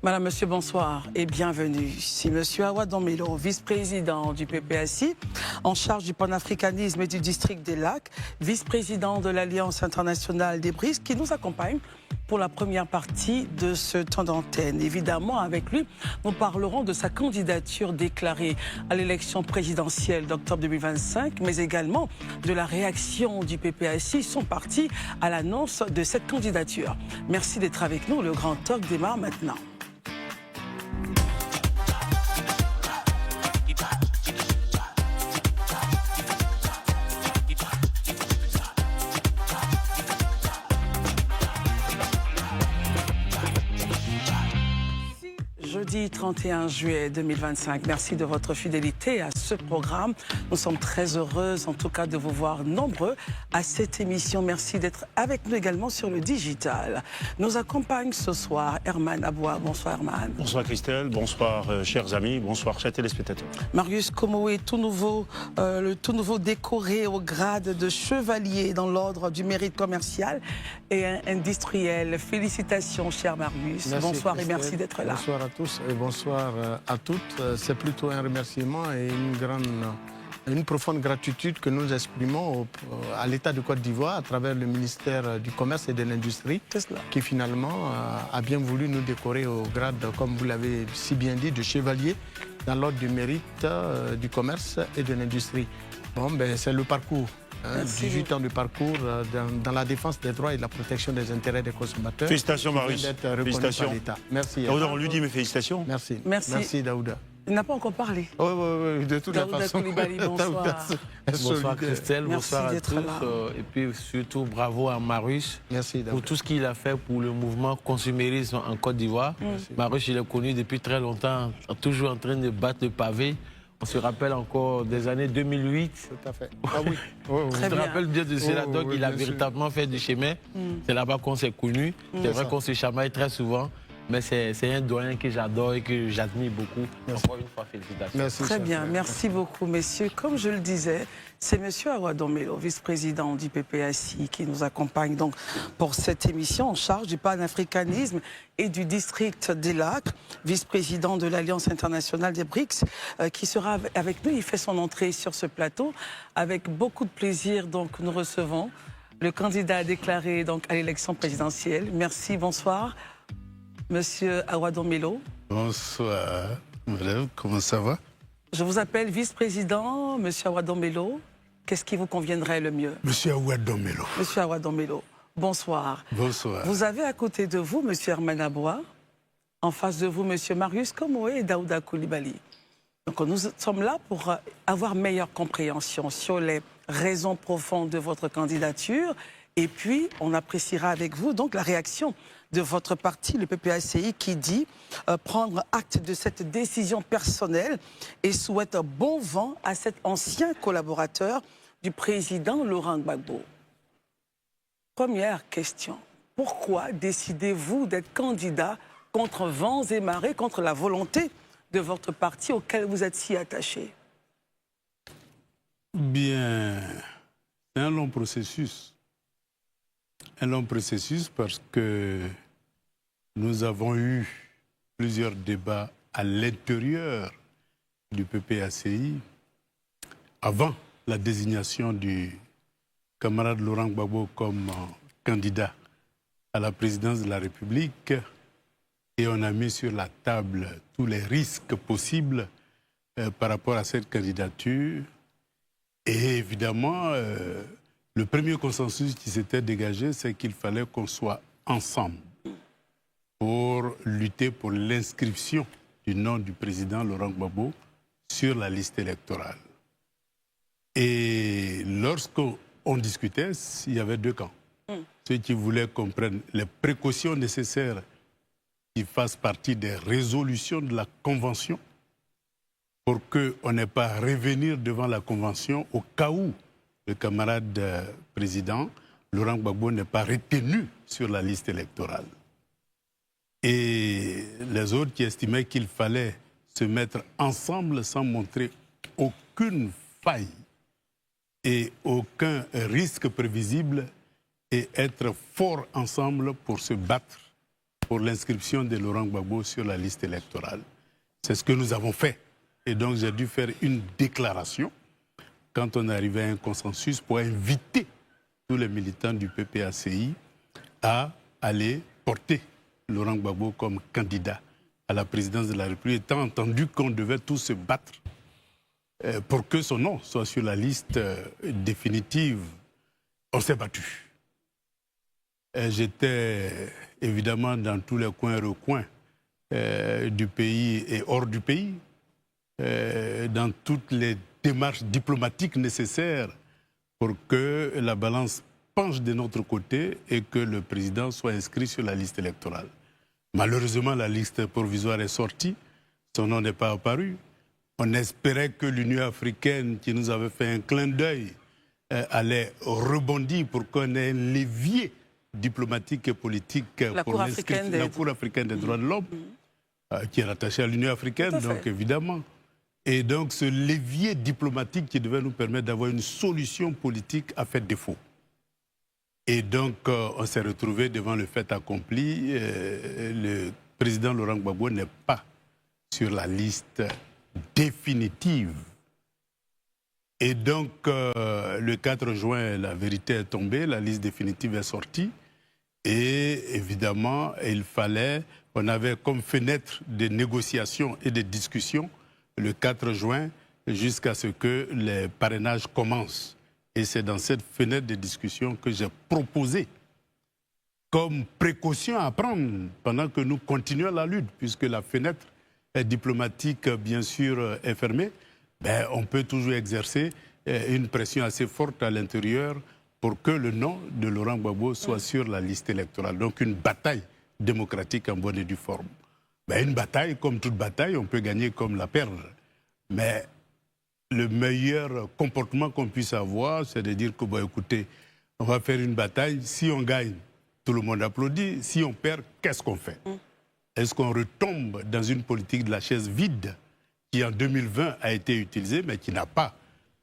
Madame, Monsieur, bonsoir et bienvenue. C'est Monsieur Awa Dombelo, vice-président du PPACI, en charge du panafricanisme et du district des Lacs, vice-président de l'Alliance internationale des BRICS, qui nous accompagne pour la première partie de ce temps d'antenne. Évidemment, avec lui, nous parlerons de sa candidature déclarée à l'élection présidentielle d'octobre 2025, mais également de la réaction du PPACI, son parti, à l'annonce de cette candidature. Merci d'être avec nous. Le Grand Talk démarre maintenant. Jeudi 31 juillet 2025, merci de votre fidélité à ce programme. Nous sommes très heureuses en tout cas de vous voir nombreux à cette émission. Merci d'être avec nous également sur le digital. Nous accompagne ce soir Herman Aboua. Bonsoir Herman. Bonsoir Christelle, bonsoir chers amis, bonsoir chers téléspectateurs. Marius Komoé, le tout nouveau décoré au grade de chevalier dans l'ordre du mérite commercial et industriel. Félicitations cher Marius. Merci, bonsoir Christelle. et merci d'être là. Bonsoir à tous et bonsoir à toutes. C'est plutôt un remerciement et une profonde gratitude que nous exprimons à l'État de Côte d'Ivoire à travers le ministère du Commerce et de l'Industrie qui finalement a bien voulu nous décorer au grade, comme vous l'avez si bien dit, de chevalier dans l'ordre du mérite du commerce et de l'industrie. Bon, ben, c'est le parcours. 18 ans de parcours dans la défense des droits et de la protection des intérêts des consommateurs. Félicitations Marius. Félicitations. Merci. Daouda, on lui dit mes félicitations. Merci. Merci Daouda. Il n'a pas encore parlé. Oui, de toute Daouda façon. Coulibaly, bonsoir. Bonsoir Christelle, Merci bonsoir à tous. là. Et puis surtout bravo à Marius pour tout ce qu'il a fait pour le mouvement consumérisme en Côte d'Ivoire. Marius, je l'ai connu depuis très longtemps, toujours en train de battre le pavé. On se rappelle encore des années 2008. Tout à fait. Ah oui. Je te rappelle bien de cela, donc il a véritablement fait du chemin. C'est là-bas qu'on s'est connus. C'est vrai qu'on se chamaille très souvent. Mais c'est un doyen que j'adore et que j'admire beaucoup. Encore une fois, félicitations. Merci, Très bien, merci beaucoup, messieurs. Comme je le disais, c'est monsieur Awa Dombelo, vice-président du PPACI, qui nous accompagne donc pour cette émission en charge du panafricanisme et du district des Lacs, vice-président de l'Alliance internationale des BRICS, qui sera avec nous. Il fait son entrée sur ce plateau. Avec beaucoup de plaisir, donc, nous recevons le candidat déclaré donc, à l'élection présidentielle. Merci, bonsoir. Monsieur Awa Dombelo. Bonsoir, madame, comment ça va? Je vous appelle vice-président, monsieur Awa Dombelo. Qu'est-ce qui vous conviendrait le mieux? Monsieur Awa Dombelo. Monsieur Awa Dombelo, bonsoir. Bonsoir. Vous avez à côté de vous monsieur Herman Aboua, en face de vous monsieur Marius Komoé et Daouda Coulibaly. Donc nous sommes là pour avoir meilleure compréhension sur les raisons profondes de votre candidature et puis on appréciera avec vous donc la réaction de votre parti, le PPACI, qui dit prendre acte de cette décision personnelle et souhaite un bon vent à cet ancien collaborateur du président Laurent Gbagbo. Première question, pourquoi décidez-vous d'être candidat contre vents et marées, contre la volonté de votre parti auquel vous êtes si attaché? Bien, c'est un long processus. Un long processus parce que nous avons eu plusieurs débats à l'intérieur du PPACI avant la désignation du camarade Laurent Gbagbo comme candidat à la présidence de la République et on a mis sur la table tous les risques possibles par rapport à cette candidature et évidemment le premier consensus qui s'était dégagé, c'est qu'il fallait qu'on soit ensemble pour lutter pour l'inscription du nom du président Laurent Gbagbo sur la liste électorale. Et lorsqu'on discutait, il y avait deux camps. Ceux qui voulaient qu'on prenne les précautions nécessaires qui fassent partie des résolutions de la Convention pour qu'on n'ait pas à revenir devant la Convention au cas où le camarade président, Laurent Gbagbo, n'est pas retenu sur la liste électorale. Et les autres qui estimaient qu'il fallait se mettre ensemble sans montrer aucune faille et aucun risque prévisible et être forts ensemble pour se battre pour l'inscription de Laurent Gbagbo sur la liste électorale. C'est ce que nous avons fait. Et donc j'ai dû faire une déclaration quand on est arrivé à un consensus pour inviter tous les militants du PPACI à aller porter Laurent Gbagbo comme candidat à la présidence de la République, étant entendu qu'on devait tous se battre pour que son nom soit sur la liste définitive. On s'est battu. J'étais évidemment dans tous les coins et recoins du pays et hors du pays, dans toutes les démarches diplomatiques nécessaires pour que la balance penche de notre côté et que le président soit inscrit sur la liste électorale. Malheureusement, la liste provisoire est sortie, son nom n'est pas apparu. On espérait que l'Union africaine, qui nous avait fait un clin d'œil, allait rebondir pour qu'on ait un levier diplomatique et politique pour Cour africaine la Cour africaine des droits de l'homme, qui est rattachée à l'Union africaine, donc évidemment. Et donc ce levier diplomatique qui devait nous permettre d'avoir une solution politique a fait défaut. Et donc on s'est retrouvé devant le fait accompli. Le président Laurent Gbagbo n'est pas sur la liste définitive. Et donc le 4 juin, la vérité est tombée, la liste définitive est sortie. Et évidemment, on avait comme fenêtre de négociations et de discussions le 4 juin jusqu'à ce que les parrainages commencent. Et c'est dans cette fenêtre de discussion que j'ai proposé comme précaution à prendre pendant que nous continuons la lutte, puisque la fenêtre diplomatique, bien sûr, est fermée. On peut toujours exercer une pression assez forte à l'intérieur pour que le nom de Laurent Gbagbo soit sur la liste électorale. Donc une bataille démocratique en bonne et due forme. Une bataille, comme toute bataille, on peut gagner comme la perdre. Mais le meilleur comportement qu'on puisse avoir, c'est de dire que, écoutez, on va faire une bataille. Si on gagne, tout le monde applaudit. Si on perd, qu'est-ce qu'on fait? Est-ce qu'on retombe dans une politique de la chaise vide qui, en 2020, a été utilisée, mais qui n'a pas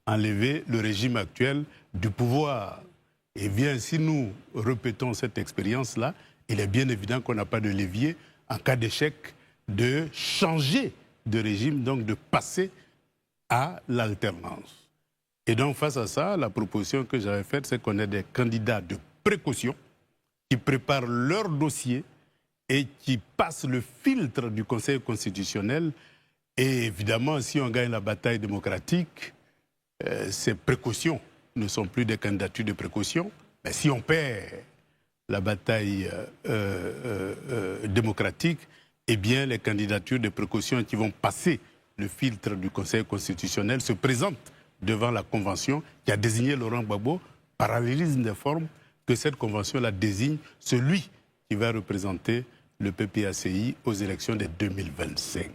enlevé le régime actuel du pouvoir? Eh bien, si nous répétons cette expérience-là, il est bien évident qu'on n'a pas de levier en cas d'échec de changer de régime, donc de passer à l'alternance. Et donc face à ça, la proposition que j'avais faite, c'est qu'on ait des candidats de précaution qui préparent leur dossier et qui passent le filtre du Conseil constitutionnel. Et évidemment, si on gagne la bataille démocratique, ces précautions ne sont plus des candidatures de précaution. Mais si on perd la bataille démocratique, eh bien, les candidatures de précaution qui vont passer le filtre du Conseil constitutionnel se présentent devant la Convention qui a désigné Laurent Gbagbo, parallélisme des formes, que cette Convention-là désigne celui qui va représenter le PPACI aux élections de 2025.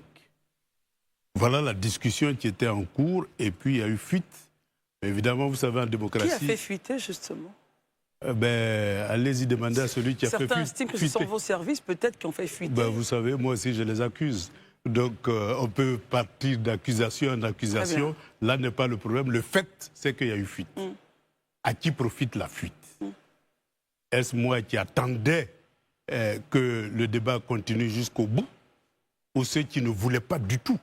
Voilà la discussion qui était en cours, et puis il y a eu fuite. Évidemment, vous savez, en démocratie... Qui a fait fuiter, justement? Allez-y demander à celui qui a fait fuiter. Certains estiment que ce sont vos services, peut-être, qui ont fait fuiter. Vous savez, moi aussi, je les accuse. Donc, on peut partir d'accusation en accusation. Là n'est pas le problème. Le fait, c'est qu'il y a eu fuite. À qui profite la fuite? Est-ce moi qui attendais que le débat continue jusqu'au bout? Ou ceux qui ne voulaient pas du tout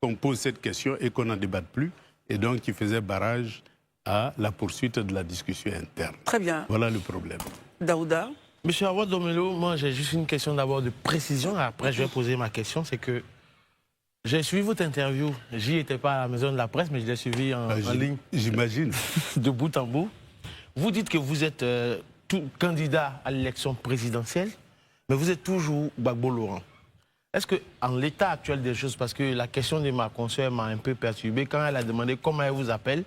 qu'on pose cette question et qu'on n'en débatte plus, et donc qui faisaient barrage à la poursuite de la discussion interne? Très bien. Voilà le problème. Daouda? Monsieur Awa Domelo, moi j'ai juste une question d'abord de précision, après je vais poser ma question, c'est que j'ai suivi votre interview, j'y étais pas à la maison de la presse, mais je l'ai suivi en ligne. J'imagine. De bout en bout. Vous dites que vous êtes tout candidat à l'élection présidentielle, mais vous êtes toujours Gbagbo Laurent. Est-ce qu'en l'état actuel des choses, parce que la question de ma consoeur m'a un peu perturbé, quand elle a demandé comment elle vous appelle,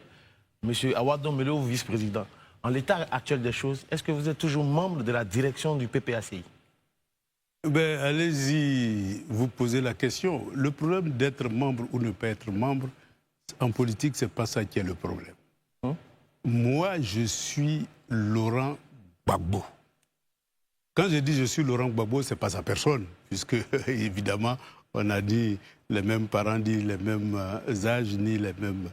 monsieur Awa Domelo, vice-président, en l'état actuel des choses, est-ce que vous êtes toujours membre de la direction du PPACI? Allez-y, vous posez la question. Le problème d'être membre ou ne pas être membre, en politique, c'est pas ça qui est le problème. Moi, je suis Laurent Gbagbo. Quand je dis je suis Laurent Gbagbo, c'est pas sa personne, puisque évidemment, on a dit les mêmes parents, ni les mêmes âges, ni les mêmes...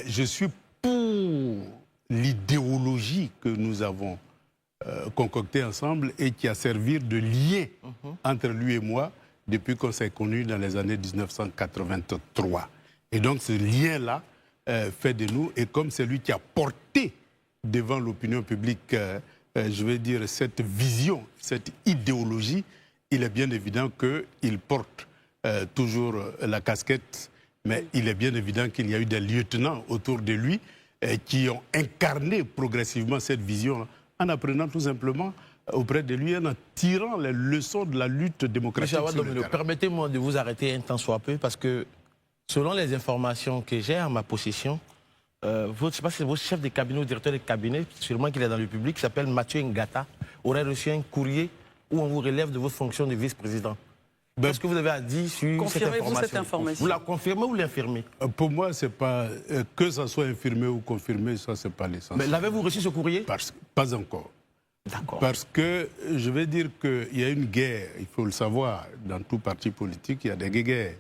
je suis pour l'idéologie que nous avons concocté ensemble et qui a servi de lien entre lui et moi depuis qu'on s'est connus dans les années 1983. Et donc ce lien-là fait de nous, et comme c'est lui qui a porté devant l'opinion publique, je vais dire, cette vision, cette idéologie, il est bien évident qu'il porte toujours la casquette, mais il est bien évident qu'il y a eu des lieutenants autour de lui qui ont incarné progressivement cette vision en apprenant tout simplement auprès de lui, en tirant les leçons de la lutte démocratique. Permettez-moi de vous arrêter un temps soit peu, parce que selon les informations que j'ai en ma possession, je ne sais pas si c'est votre chef de cabinet ou directeur de cabinet, sûrement qu'il est dans le public, qui s'appelle Mathieu Ngata, aurait reçu un courrier où on vous relève de votre fonction de vice-président. Qu'est-ce que vous avez à dire sur cette information? Vous la confirmez ou l'infirmez? Pour moi, c'est pas que ça soit infirmé ou confirmé, ça c'est pas l'essentiel. Mais l'avez-vous reçu ce courrier? Pas encore. D'accord. Parce que je vais dire qu'il y a une guerre, il faut le savoir, dans tout parti politique, il y a des guerres.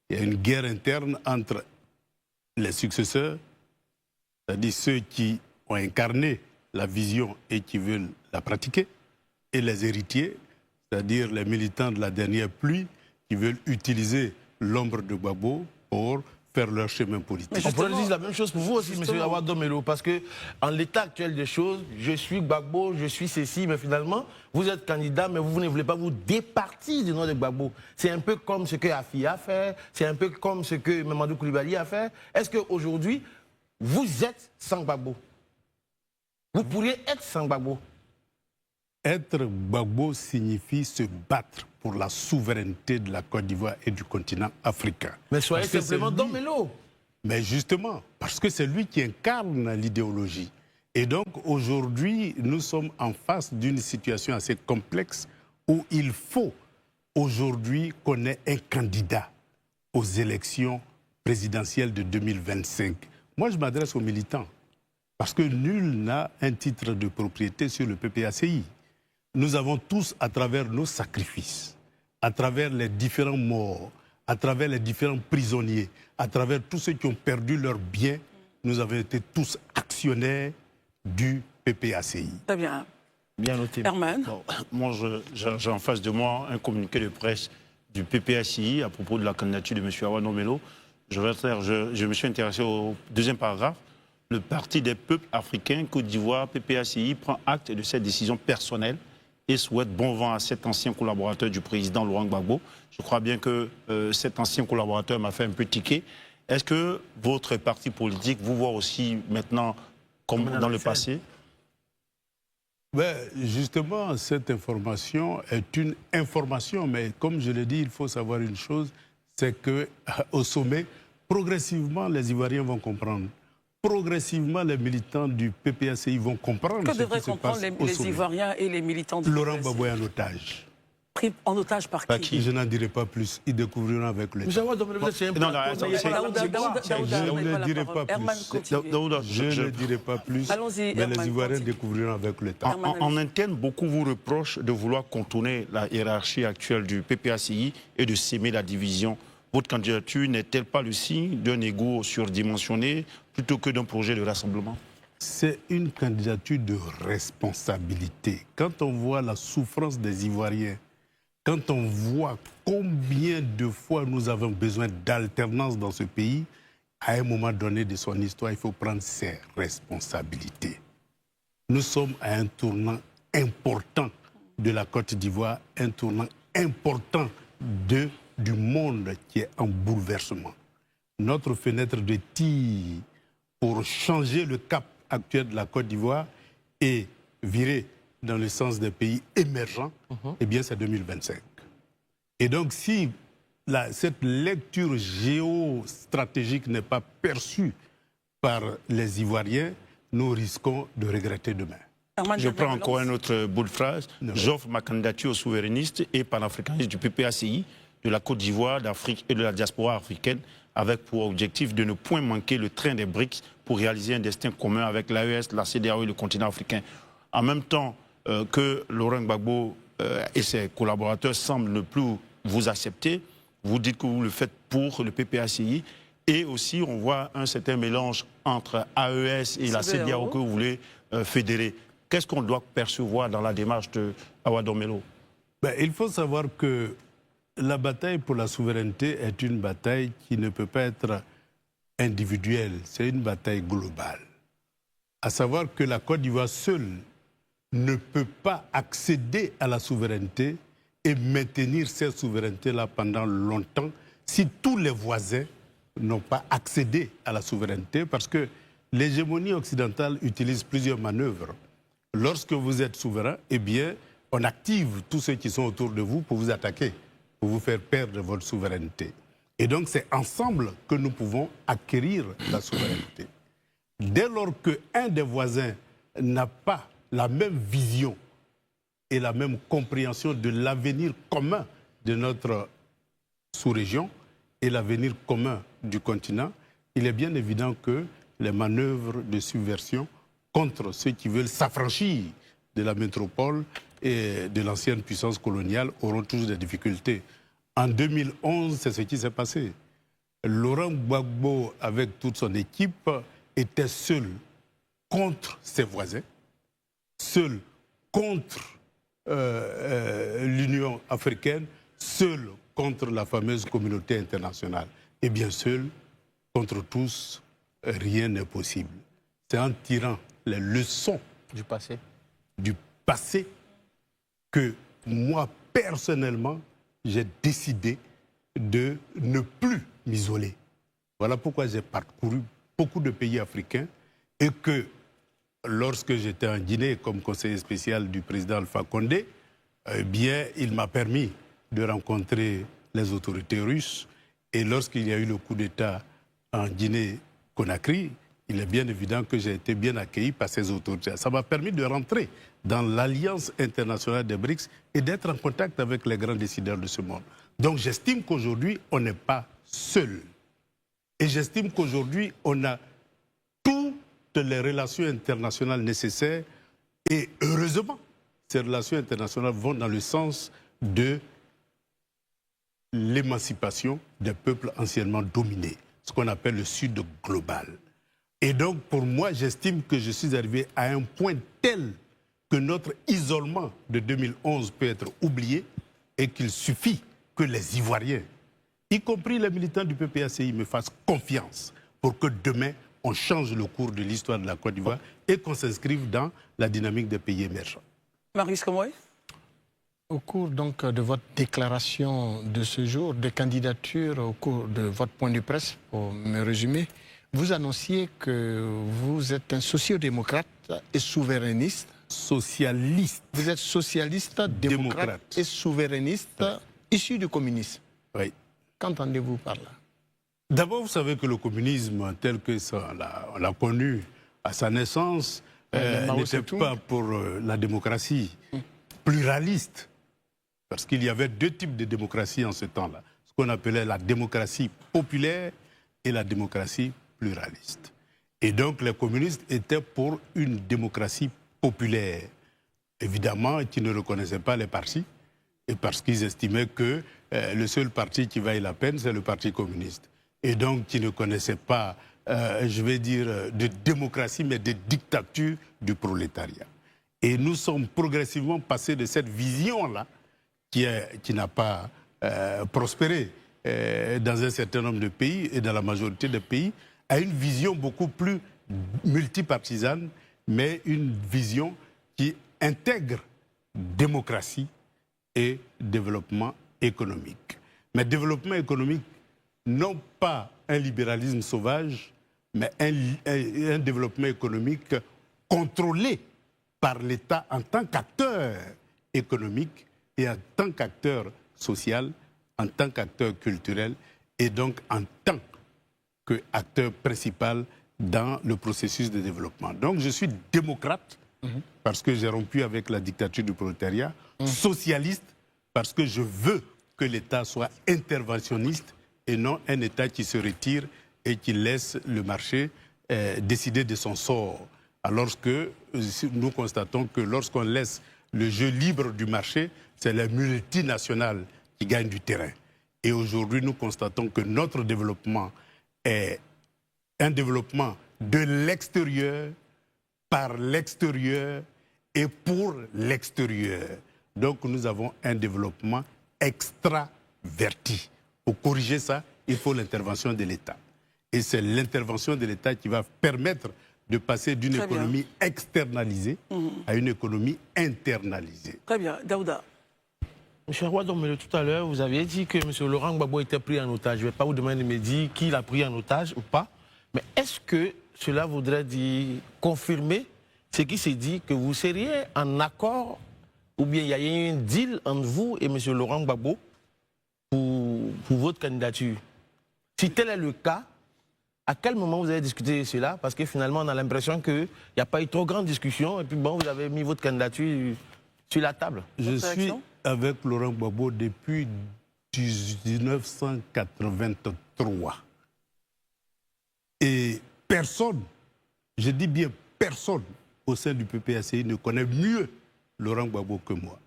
Il y a une guerre interne entre les successeurs, c'est-à-dire ceux qui ont incarné la vision et qui veulent la pratiquer, et les héritiers, c'est-à-dire les militants de la dernière pluie qui veulent utiliser l'ombre de Gbagbo pour faire leur chemin politique. On pourrait dire la même chose pour vous aussi, M. Awa Domelo, parce qu'en l'état actuel des choses, je suis Gbagbo, je suis ceci, mais finalement, vous êtes candidat, mais vous ne voulez pas vous départir du nom de Gbagbo. C'est un peu comme ce que Afi a fait, c'est un peu comme ce que Mamadou Koulibaly a fait. Est-ce qu'aujourd'hui, vous êtes sans Gbagbo? Vous pourriez être sans Gbagbo? Être Gbagbo signifie se battre pour la souveraineté de la Côte d'Ivoire et du continent africain. Mais soyez simplement Domelo. Mais justement, parce que c'est lui qui incarne l'idéologie. Et donc aujourd'hui, nous sommes en face d'une situation assez complexe où il faut aujourd'hui qu'on ait un candidat aux élections présidentielles de 2025. Moi, je m'adresse aux militants parce que nul n'a un titre de propriété sur le PPACI. Nous avons tous, à travers nos sacrifices, à travers les différents morts, à travers les différents prisonniers, à travers tous ceux qui ont perdu leurs biens, nous avons été tous actionnaires du PPACI. Très bien. Bien noté. Herman. Bon, moi, j'ai en face de moi un communiqué de presse du PPACI à propos de la candidature de M. Awa Domelo. Je me suis intéressé au deuxième paragraphe. Le Parti des peuples africains, Côte d'Ivoire, PPACI, prend acte de cette décision personnelle et souhaite bon vent à cet ancien collaborateur du président Laurent Gbagbo. Je crois bien que cet ancien collaborateur m'a fait un peu tiquer. Est-ce que votre parti politique vous voit aussi maintenant comme dans le passé? Ben, justement, cette information est une information, mais comme je l'ai dit, il faut savoir une chose, c'est qu'au sommet, progressivement, les Ivoiriens vont comprendre. Progressivement, les militants du PPACI vont comprendre que ce devraient qui se comprendre passe les Ivoiriens et les militants du Laurent PPACI? Gbagbo est en otage. Pris en otage par qui? Je n'en dirai pas plus. Ils découvriront avec le temps. M. Awa Domelo, c'est un peu... Je ne dirai pas plus. Je ne dirai pas plus. Mais les Ivoiriens découvriront avec le temps. En interne, beaucoup vous reprochent de vouloir contourner la hiérarchie actuelle du PPACI et de s'aimer la division. Votre candidature n'est-elle pas le signe d'un égo surdimensionné plutôt que d'un projet de rassemblement? C'est une candidature de responsabilité. Quand on voit la souffrance des Ivoiriens, quand on voit combien de fois nous avons besoin d'alternance dans ce pays, à un moment donné de son histoire, il faut prendre ses responsabilités. Nous sommes à un tournant important de la Côte d'Ivoire, un tournant important du monde qui est en bouleversement. Notre fenêtre de tir pour changer le cap actuel de la Côte d'Ivoire et virer dans le sens des pays émergents, eh bien c'est 2025. Et donc si cette lecture géostratégique n'est pas perçue par les Ivoiriens, nous risquons de regretter demain. Je prends encore un autre bout de phrase. J'offre ma candidature aux souverainistes et panafricanistes du PPACI, de la Côte d'Ivoire, d'Afrique et de la diaspora africaine, avec pour objectif de ne point manquer le train des BRICS pour réaliser un destin commun avec l'AES, la CEDEAO et le continent africain. En même temps que Laurent Gbagbo et ses collaborateurs semblent ne plus vous accepter, vous dites que vous le faites pour le PPACI, et aussi on voit un certain mélange entre AES et la CEDEAO que vous voulez fédérer. Qu'est-ce qu'on doit percevoir dans la démarche de Awa Domelo? Il faut savoir que la bataille pour la souveraineté est une bataille qui ne peut pas être individuelle, c'est une bataille globale. À savoir que la Côte d'Ivoire seule ne peut pas accéder à la souveraineté et maintenir cette souveraineté-là pendant longtemps si tous les voisins n'ont pas accédé à la souveraineté, parce que l'hégémonie occidentale utilise plusieurs manœuvres. Lorsque vous êtes souverain, eh bien, on active tous ceux qui sont autour de vous pour vous attaquer, pour vous faire perdre votre souveraineté. Et donc, c'est ensemble que nous pouvons acquérir la souveraineté. Dès lors qu'un des voisins n'a pas la même vision et la même compréhension de l'avenir commun de notre sous-région et l'avenir commun du continent, il est bien évident que les manœuvres de subversion contre ceux qui veulent s'affranchir de la métropole et de l'ancienne puissance coloniale auront toujours des difficultés. En 2011, c'est ce qui s'est passé. Laurent Gbagbo, avec toute son équipe, était seul contre ses voisins, seul contre l'Union africaine, seul contre la fameuse communauté internationale. Et bien seul contre tous, rien n'est possible. C'est en tirant les leçons du passé que moi, personnellement, j'ai décidé de ne plus m'isoler. Voilà pourquoi j'ai parcouru beaucoup de pays africains et que lorsque j'étais en Guinée comme conseiller spécial du président Alpha Condé, il m'a permis de rencontrer les autorités russes. Et lorsqu'il y a eu le coup d'État en Guinée-Conakry, il est bien évident que j'ai été bien accueilli par ces autorités. Ça m'a permis de rentrer dans l'Alliance internationale des BRICS et d'être en contact avec les grands décideurs de ce monde. Donc j'estime qu'aujourd'hui, on n'est pas seul. Et j'estime qu'aujourd'hui, on a toutes les relations internationales nécessaires. Et heureusement, ces relations internationales vont dans le sens de l'émancipation des peuples anciennement dominés, ce qu'on appelle le Sud global. Et donc, pour moi, j'estime que je suis arrivé à un point tel que notre isolement de 2011 peut être oublié et qu'il suffit que les Ivoiriens, y compris les militants du PPACI, me fassent confiance pour que demain, on change le cours de l'histoire de la Côte d'Ivoire et qu'on s'inscrive dans la dynamique des pays émergents. Marius Komoi. Au cours donc de votre déclaration de ce jour, de candidature, au cours de votre point de presse, pour me résumer, vous annonciez que vous êtes un sociodémocrate et souverainiste. Socialiste. Vous êtes socialiste, démocrate et souverainiste, issu du communisme. Oui. Qu'entendez-vous par là? D'abord, vous savez que le communisme, tel que on l'a connu à sa naissance, n'était pas pour la démocratie pluraliste. Parce qu'il y avait deux types de démocratie en ce temps-là. Ce qu'on appelait la démocratie populaire et la démocratie pluraliste. Et donc les communistes étaient pour une démocratie populaire. Évidemment, qui ne reconnaissaient pas les partis, et parce qu'ils estimaient que le seul parti qui vaille la peine, c'est le Parti communiste. Et donc qui ne connaissaient pas, je vais dire, de démocratie, mais de dictature du prolétariat. Et nous sommes progressivement passés de cette vision-là, qui n'a pas prospéré dans un certain nombre de pays et dans la majorité des pays, à une vision beaucoup plus multipartisane, mais une vision qui intègre démocratie et développement économique. Mais développement économique, non pas un libéralisme sauvage, mais un développement économique contrôlé par l'État en tant qu'acteur économique et en tant qu'acteur social, en tant qu'acteur culturel et donc en tant qu'acteur principal dans le processus de développement. Donc je suis démocrate parce que j'ai rompu avec la dictature du prolétariat, socialiste parce que je veux que l'État soit interventionniste et non un État qui se retire et qui laisse le marché décider de son sort. Alors que nous constatons que lorsqu'on laisse le jeu libre du marché, c'est les multinationales qui gagnent du terrain. Et aujourd'hui, nous constatons que notre développement est un développement de l'extérieur, par l'extérieur et pour l'extérieur. Donc nous avons un développement extraverti. Pour corriger ça, il faut l'intervention de l'État. Et c'est l'intervention de l'État qui va permettre de passer d'une économie externalisée à une économie internalisée. Très bien. Daouda. Monsieur Roy, tout à l'heure, vous aviez dit que M. Laurent Gbagbo était pris en otage. Je ne vais pas vous demander de me dire qui l'a pris en otage ou pas. Mais est-ce que cela voudrait dire confirmer ce qui s'est dit, que vous seriez en accord ou bien il y a eu un deal entre vous et M. Laurent Gbagbo pour votre candidature? Si tel est le cas, à quel moment vous avez discuté de cela? Parce que finalement, on a l'impression qu'il n'y a pas eu trop grande discussion et puis bon, vous avez mis votre candidature sur la table. Je suis avec Laurent Gbagbo depuis 1983. Et personne, je dis bien personne, au sein du PPACI ne connaît mieux Laurent Gbagbo que moi.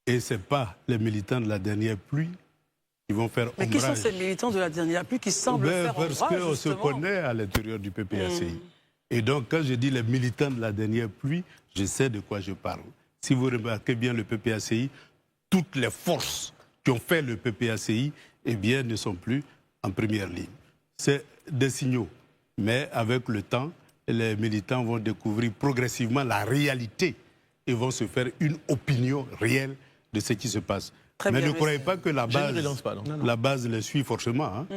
Et ce n'est pas les militants de la dernière pluie qui vont faire ombrage. Mais qui sont ces militants de la dernière pluie qui semblent faire ombrage, parce qu'on se connaît à l'intérieur du PPACI. Et donc, quand je dis les militants de la dernière pluie, je sais de quoi je parle. Si vous remarquez bien le PPACI, toutes les forces qui ont fait le PPACI, eh bien, ne sont plus en première ligne. C'est des signaux. Mais avec le temps, les militants vont découvrir progressivement la réalité et vont se faire une opinion réelle de ce qui se passe. Très Mais bien, ne croyez pas que la base les suit forcément. Hein,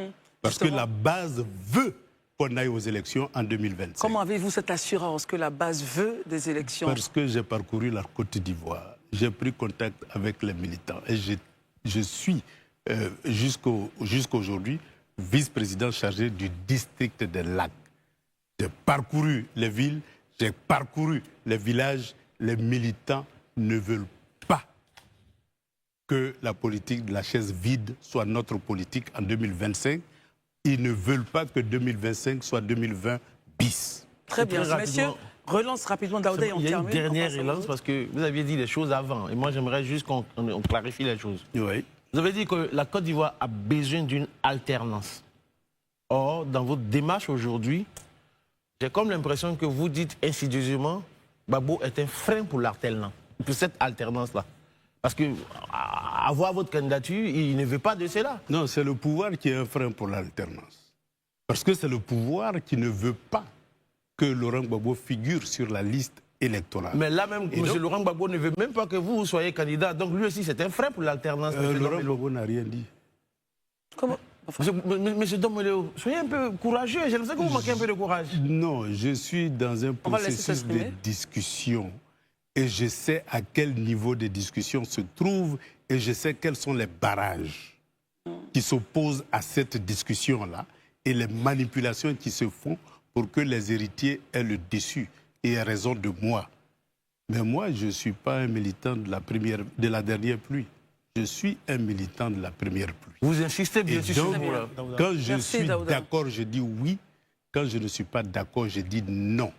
parce que la base veut qu'on aille aux élections en 2025. Comment avez-vous cette assurance que la base veut des élections? Parce que j'ai parcouru la Côte d'Ivoire. J'ai pris contact avec les militants. Et je suis, jusqu'aujourd'hui, vice-président chargé du district des Lacs. J'ai parcouru les villes, j'ai parcouru les villages. Les militants ne veulent pas que la politique de la chaise vide soit notre politique en 2025. Ils ne veulent pas que 2025 soit 2020 bis. Très bien, messieurs. Relance rapidement Daouda et on termine. Il y a une dernière relance parce que vous aviez dit les choses avant. Et moi, j'aimerais juste qu'on clarifie les choses. Oui. Vous avez dit que la Côte d'Ivoire a besoin d'une alternance. Or, dans votre démarche aujourd'hui, j'ai comme l'impression que vous dites insidieusement Gbagbo est un frein pour l'alternance, pour cette alternance-là. Parce que avoir votre candidature, il ne veut pas de cela. Non, c'est le pouvoir qui est un frein pour l'alternance. Parce que c'est le pouvoir qui ne veut pas que Laurent Gbagbo figure sur la liste électorale. Mais là même, M. Laurent Gbagbo ne veut même pas que vous soyez candidat. Donc lui aussi, c'est un frein pour l'alternance. Laurent Gbagbo n'a rien dit. Comment? Monsieur Domeléo, soyez un peu courageux. J'ai l'impression que vous manquez un peu de courage. Non, je suis dans un processus de discussion. Et je sais à quel niveau de discussion se trouve et je sais quels sont les barrages qui s'opposent à cette discussion-là et les manipulations qui se font pour que les héritiers aient le dessus et aient raison de moi. Mais moi, je ne suis pas un militant de la dernière pluie. Je suis un militant de la première pluie. Vous insistez bien sur ce mot-là. Quand je suis d'accord, je dis oui. Quand je ne suis pas d'accord, je dis non.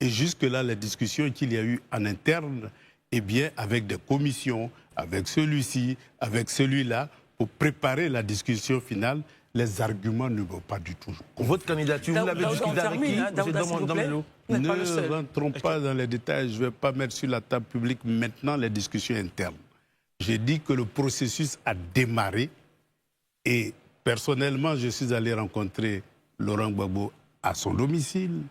Et jusque-là, les discussions qu'il y a eu en interne, eh bien, avec des commissions, avec celui-ci, avec celui-là, pour préparer la discussion finale, les arguments ne vont pas du tout. Votre candidature, vous l'avez discutée avec qui? Ne rentrons pas dans les détails. Je ne vais pas mettre sur la table publique maintenant les discussions internes. J'ai dit que le processus a démarré et personnellement, je suis allé rencontrer Laurent Gbagbo à son domicile.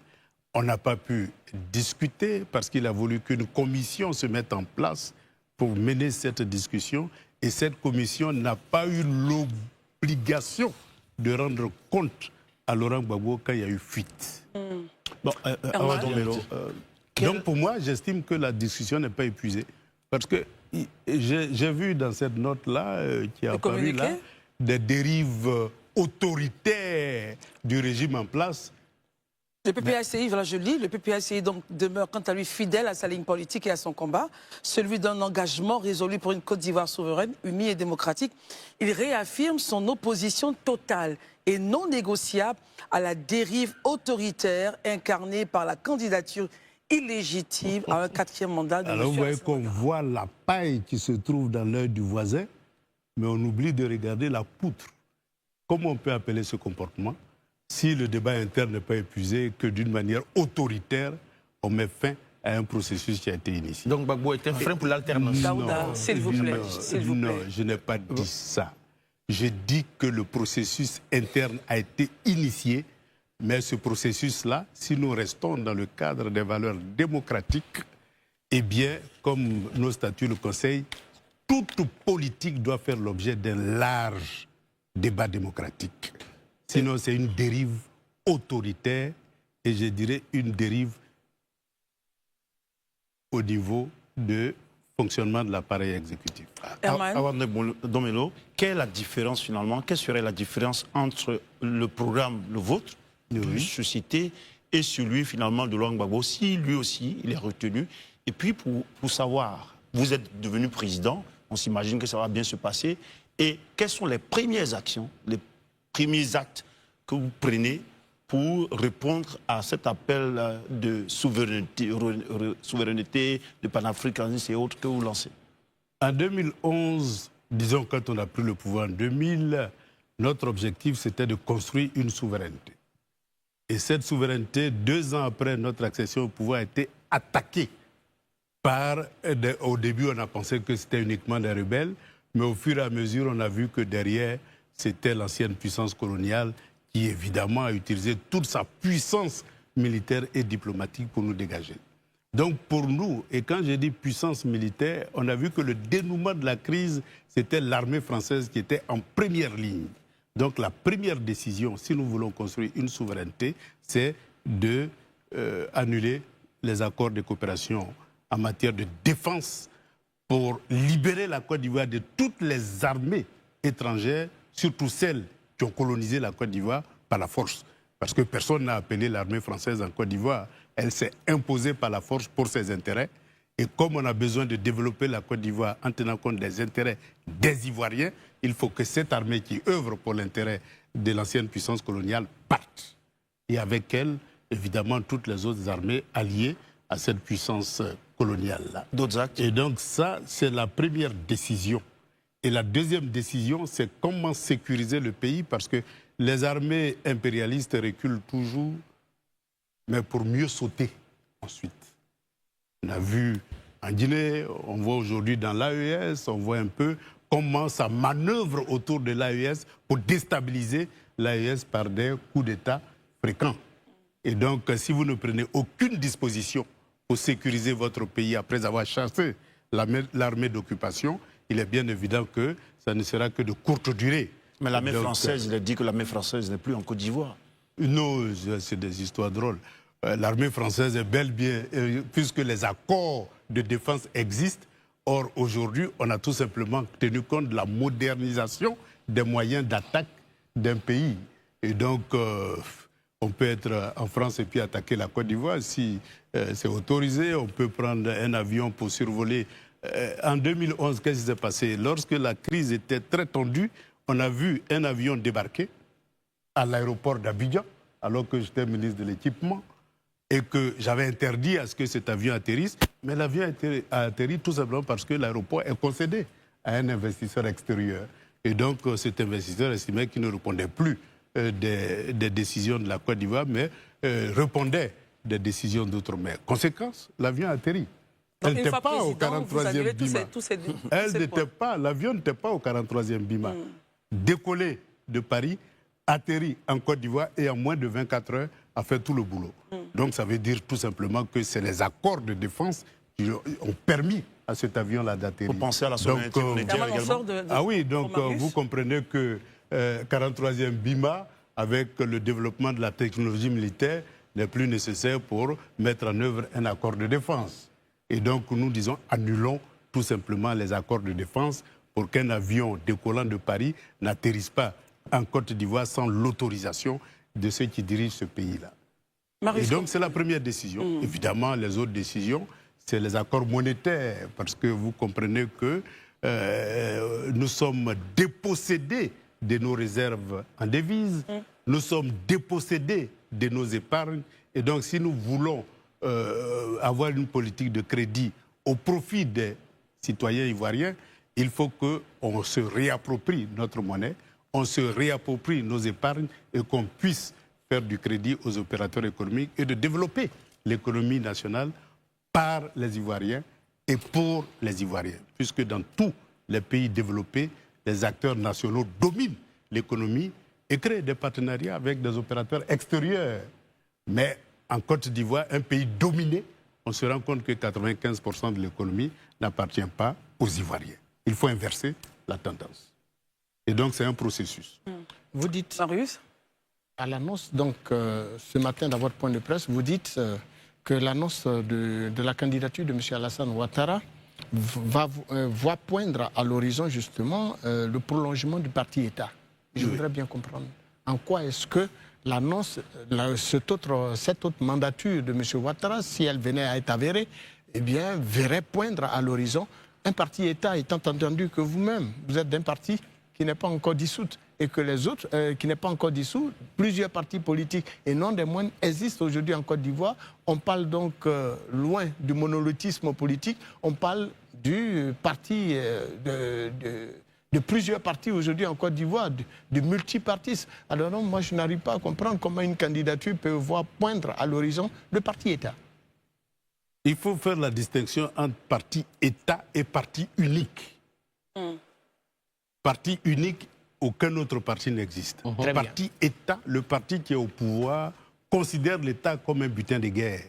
On n'a pas pu discuter parce qu'il a voulu qu'une commission se mette en place pour mener cette discussion. Et cette commission n'a pas eu l'obligation de rendre compte à Laurent Gbagbo quand il y a eu fuite. Bon, donc pour moi, j'estime que la discussion n'est pas épuisée. Parce que j'ai vu dans cette note-là, qui a apparu là, des dérives autoritaires du régime en place. Le PPACI, voilà, je lis, le PPACI donc demeure quant à lui fidèle à sa ligne politique et à son combat, celui d'un engagement résolu pour une Côte d'Ivoire souveraine, unie et démocratique. Il réaffirme son opposition totale et non négociable à la dérive autoritaire incarnée par la candidature illégitime à un 4e mandat de Alors vous voyez qu'on voit la paille qui se trouve dans l'œil du voisin, mais on oublie de regarder la poutre. Comment on peut appeler ce comportement si le débat interne n'est pas épuisé, que d'une manière autoritaire, on met fin à un processus qui a été initié. Donc Gbagbo est un frein pour l'alternance. Daouda, s'il vous plaît. Non, je n'ai pas dit ça. Je dis que le processus interne a été initié, mais ce processus-là, si nous restons dans le cadre des valeurs démocratiques, eh bien, comme nos statuts le conseillent, toute politique doit faire l'objet d'un large débat démocratique. Sinon, c'est une dérive autoritaire et je dirais une dérive au niveau de fonctionnement de l'appareil exécutif. Awa Ndomelo, quelle est la différence finalement, quelle serait la différence entre le programme, le vôtre, de société, et celui finalement de Laurent Gbagbo, si lui aussi il est retenu? Et puis pour savoir, vous êtes devenu président, on s'imagine que ça va bien se passer, et quelles sont les premières actions, les premiers actes que vous prenez pour répondre à cet appel de souveraineté, de panafricanisme et autres que vous lancez? En 2011, disons quand on a pris le pouvoir en 2000, notre objectif c'était de construire une souveraineté. Et cette souveraineté, 2 ans après notre accession au pouvoir, a été attaquée par... Au début, on a pensé que c'était uniquement des rebelles, mais au fur et à mesure, on a vu que derrière, c'était l'ancienne puissance coloniale qui, évidemment, a utilisé toute sa puissance militaire et diplomatique pour nous dégager. Donc, pour nous, et quand j'ai dit puissance militaire, on a vu que le dénouement de la crise, c'était l'armée française qui était en première ligne. Donc, la première décision, si nous voulons construire une souveraineté, c'est de annuler les accords de coopération en matière de défense pour libérer la Côte d'Ivoire de toutes les armées étrangères, surtout celles qui ont colonisé la Côte d'Ivoire par la force. Parce que personne n'a appelé l'armée française en Côte d'Ivoire. Elle s'est imposée par la force pour ses intérêts. Et comme on a besoin de développer la Côte d'Ivoire en tenant compte des intérêts des Ivoiriens, il faut que cette armée qui œuvre pour l'intérêt de l'ancienne puissance coloniale parte. Et avec elle, évidemment, toutes les autres armées alliées à cette puissance coloniale-là. D'autres actes? Et donc ça, c'est la première décision. Et la deuxième décision, c'est comment sécuriser le pays, parce que les armées impérialistes reculent toujours, mais pour mieux sauter ensuite. On a vu en Guinée, on voit aujourd'hui dans l'AES, on voit un peu comment ça manœuvre autour de l'AES pour déstabiliser l'AES par des coups d'État fréquents. Et donc, si vous ne prenez aucune disposition pour sécuriser votre pays après avoir chassé l'armée d'occupation, il est bien évident que ça ne sera que de courte durée. Mais l'armée française, il a dit que l'armée française n'est plus en Côte d'Ivoire. Non, c'est des histoires drôles. L'armée française est bel bien, puisque les accords de défense existent. Or, aujourd'hui, on a tout simplement tenu compte de la modernisation des moyens d'attaque d'un pays. Et donc, on peut être en France et puis attaquer la Côte d'Ivoire si c'est autorisé. On peut prendre un avion pour survoler. En 2011, qu'est-ce qui s'est passé? Lorsque la crise était très tendue, on a vu un avion débarquer à l'aéroport d'Abidjan, alors que j'étais ministre de l'Équipement, et que j'avais interdit à ce que cet avion atterrisse. Mais l'avion a atterri tout simplement parce que l'aéroport est concédé à un investisseur extérieur. Et donc cet investisseur estimait qu'il ne répondait plus des décisions de la Côte d'Ivoire, mais répondait des décisions d'outre-mer. Conséquence, l'avion a atterri. Elle n'était pas au 43e Bima. L'avion n'était pas au 43e Bima. Décollé de Paris, atterri en Côte d'Ivoire et en moins de 24 heures a fait tout le boulot. Donc ça veut dire tout simplement que c'est les accords de défense qui ont permis à cet avion-là d'atterrir. Vous pensez à la souveraineté monétaire également? Ah oui, donc vous comprenez que 43e Bima, avec le développement de la technologie militaire, n'est plus nécessaire pour mettre en œuvre un accord de défense. Et donc nous disons, annulons tout simplement les accords de défense pour qu'un avion décollant de Paris n'atterrisse pas en Côte d'Ivoire sans l'autorisation de ceux qui dirigent ce pays-là. Et donc c'est la première décision. Évidemment, les autres décisions, c'est les accords monétaires, parce que vous comprenez que nous sommes dépossédés de nos réserves en devises, nous sommes dépossédés de nos épargnes, et donc si nous voulons avoir une politique de crédit au profit des citoyens ivoiriens, il faut qu'on se réapproprie notre monnaie, on se réapproprie nos épargnes et qu'on puisse faire du crédit aux opérateurs économiques et de développer l'économie nationale par les Ivoiriens et pour les Ivoiriens. Puisque dans tous les pays développés, les acteurs nationaux dominent l'économie et créent des partenariats avec des opérateurs extérieurs. Mais en Côte d'Ivoire, un pays dominé, on se rend compte que 95% de l'économie n'appartient pas aux Ivoiriens. Il faut inverser la tendance. Et donc, c'est un processus. Vous dites, Marius, à l'annonce, donc, ce matin, dans votre point de presse, vous dites que l'annonce de la candidature de M. Alassane Ouattara va poindre à l'horizon, justement, le prolongement du parti État. Je voudrais bien comprendre. En quoi est-ce que l'annonce, cette autre mandature de M. Ouattara, si elle venait à être avérée, eh bien, verrait poindre à l'horizon un parti État, étant entendu que vous-même, vous êtes d'un parti qui n'est pas encore dissous et que les autres, qui n'est pas encore dissous, plusieurs partis politiques et non des moindres existent aujourd'hui en Côte d'Ivoire. On parle donc loin du monolithisme politique, on parle du parti de plusieurs partis aujourd'hui en Côte d'Ivoire, de multipartisme. Alors non, moi je n'arrive pas à comprendre comment une candidature peut voir poindre à l'horizon le parti État. Il faut faire la distinction entre parti État et parti unique. Parti unique, aucun autre parti n'existe. Parti État, le parti qui est au pouvoir, considère l'État comme un butin de guerre.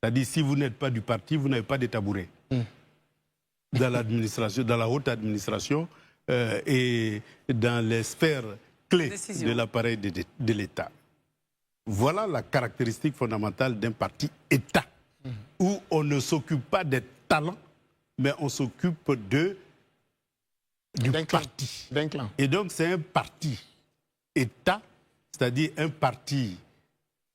C'est-à-dire, si vous n'êtes pas du parti, vous n'avez pas de tabouret. Dans l'administration, dans la haute administration et dans les sphères clés de l'appareil de l'État. Voilà la caractéristique fondamentale d'un parti État, où on ne s'occupe pas des talents, mais on s'occupe du parti. Et donc c'est un parti État, c'est-à-dire un parti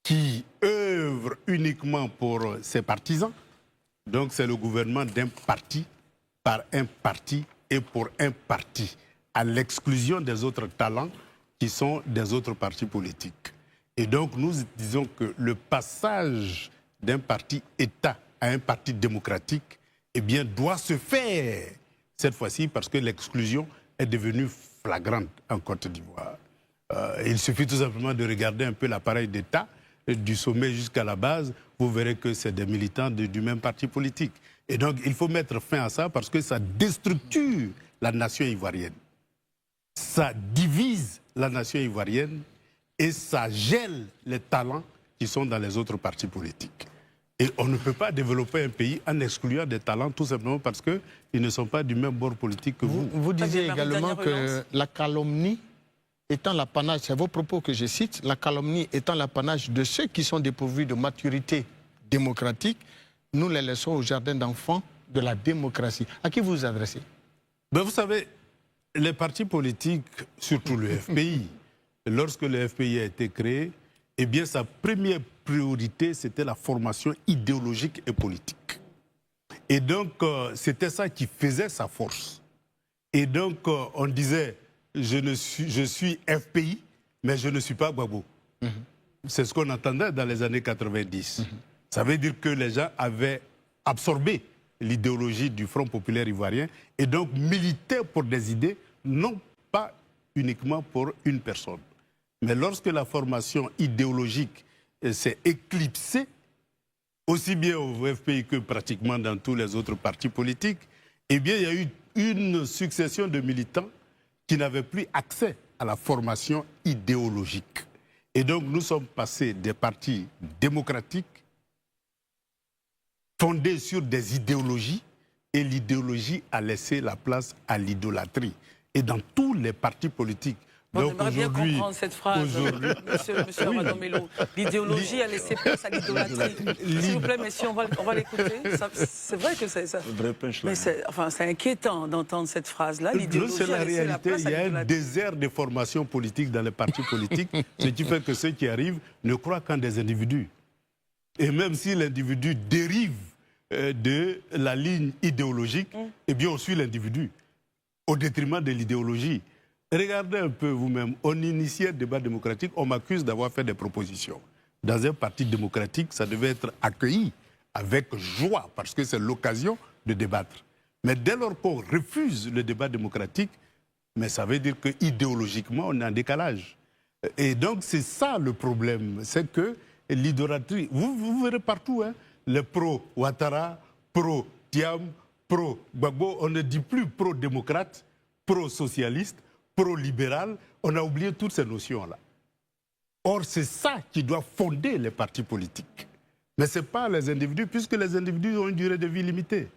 qui œuvre uniquement pour ses partisans. Donc c'est le gouvernement d'un parti, par un parti et pour un parti, à l'exclusion des autres talents qui sont des autres partis politiques. Et donc nous disons que le passage d'un parti État à un parti démocratique, eh bien, doit se faire cette fois-ci parce que l'exclusion est devenue flagrante en Côte d'Ivoire. Il suffit tout simplement de regarder un peu l'appareil d'État, du sommet jusqu'à la base, vous verrez que c'est des militants du même parti politique. Et donc, il faut mettre fin à ça parce que ça déstructure la nation ivoirienne. Ça divise la nation ivoirienne et ça gèle les talents qui sont dans les autres partis politiques. Et on ne peut pas développer un pays en excluant des talents tout simplement parce qu'ils ne sont pas du même bord politique que vous. Vous disiez également que la calomnie étant l'apanage, c'est vos propos que je cite, la calomnie étant l'apanage de ceux qui sont dépourvus de maturité démocratique, nous les laissons au jardin d'enfants de la démocratie. À qui vous vous adressez? Ben vous savez, les partis politiques, surtout le FPI, lorsque le FPI a été créé, eh bien sa première priorité, c'était la formation idéologique et politique. Et donc, c'était ça qui faisait sa force. Et donc, on disait, je suis FPI, mais je ne suis pas Gbagbo. C'est ce qu'on entendait dans les années 90. Ça veut dire que les gens avaient absorbé l'idéologie du Front populaire ivoirien et donc militaient pour des idées, non pas uniquement pour une personne. Mais lorsque la formation idéologique s'est éclipsée, aussi bien au FPI que pratiquement dans tous les autres partis politiques, eh bien, il y a eu une succession de militants qui n'avaient plus accès à la formation idéologique. Et donc, nous sommes passés des partis démocratiques fondés sur des idéologies, et l'idéologie a laissé la place à l'idolâtrie. Et dans tous les partis politiques. On aimerait bien comprendre cette phrase, monsieur Madame Melo. L'idéologie a laissé place à l'idolâtrie. S'il vous plaît, messieurs, on va l'écouter. C'est vrai que c'est ça. Mais c'est inquiétant d'entendre cette phrase-là. C'est la réalité. Il y a un désert de formation politique dans les partis politiques, ce qui fait que ceux qui arrivent ne croient qu'en des individus. Et même si l'individu dérive de la ligne idéologique, eh bien on suit l'individu au détriment de l'idéologie. Regardez un peu vous-même, on initie un débat démocratique, on m'accuse d'avoir fait des propositions. Dans un parti démocratique, ça devait être accueilli avec joie, parce que c'est l'occasion de débattre. Mais dès lors qu'on refuse le débat démocratique, mais ça veut dire qu'idéologiquement, on est en décalage. Et donc, c'est ça le problème, c'est que l'idolâtrie, vous verrez partout, hein, les pro-Ouattara, pro-Thiam, pro-Gbagbo. On ne dit plus pro-démocrate, pro-socialiste, pro-libéral. On a oublié toutes ces notions-là. Or, c'est ça qui doit fonder les partis politiques. Mais ce n'est pas les individus, puisque les individus ont une durée de vie limitée.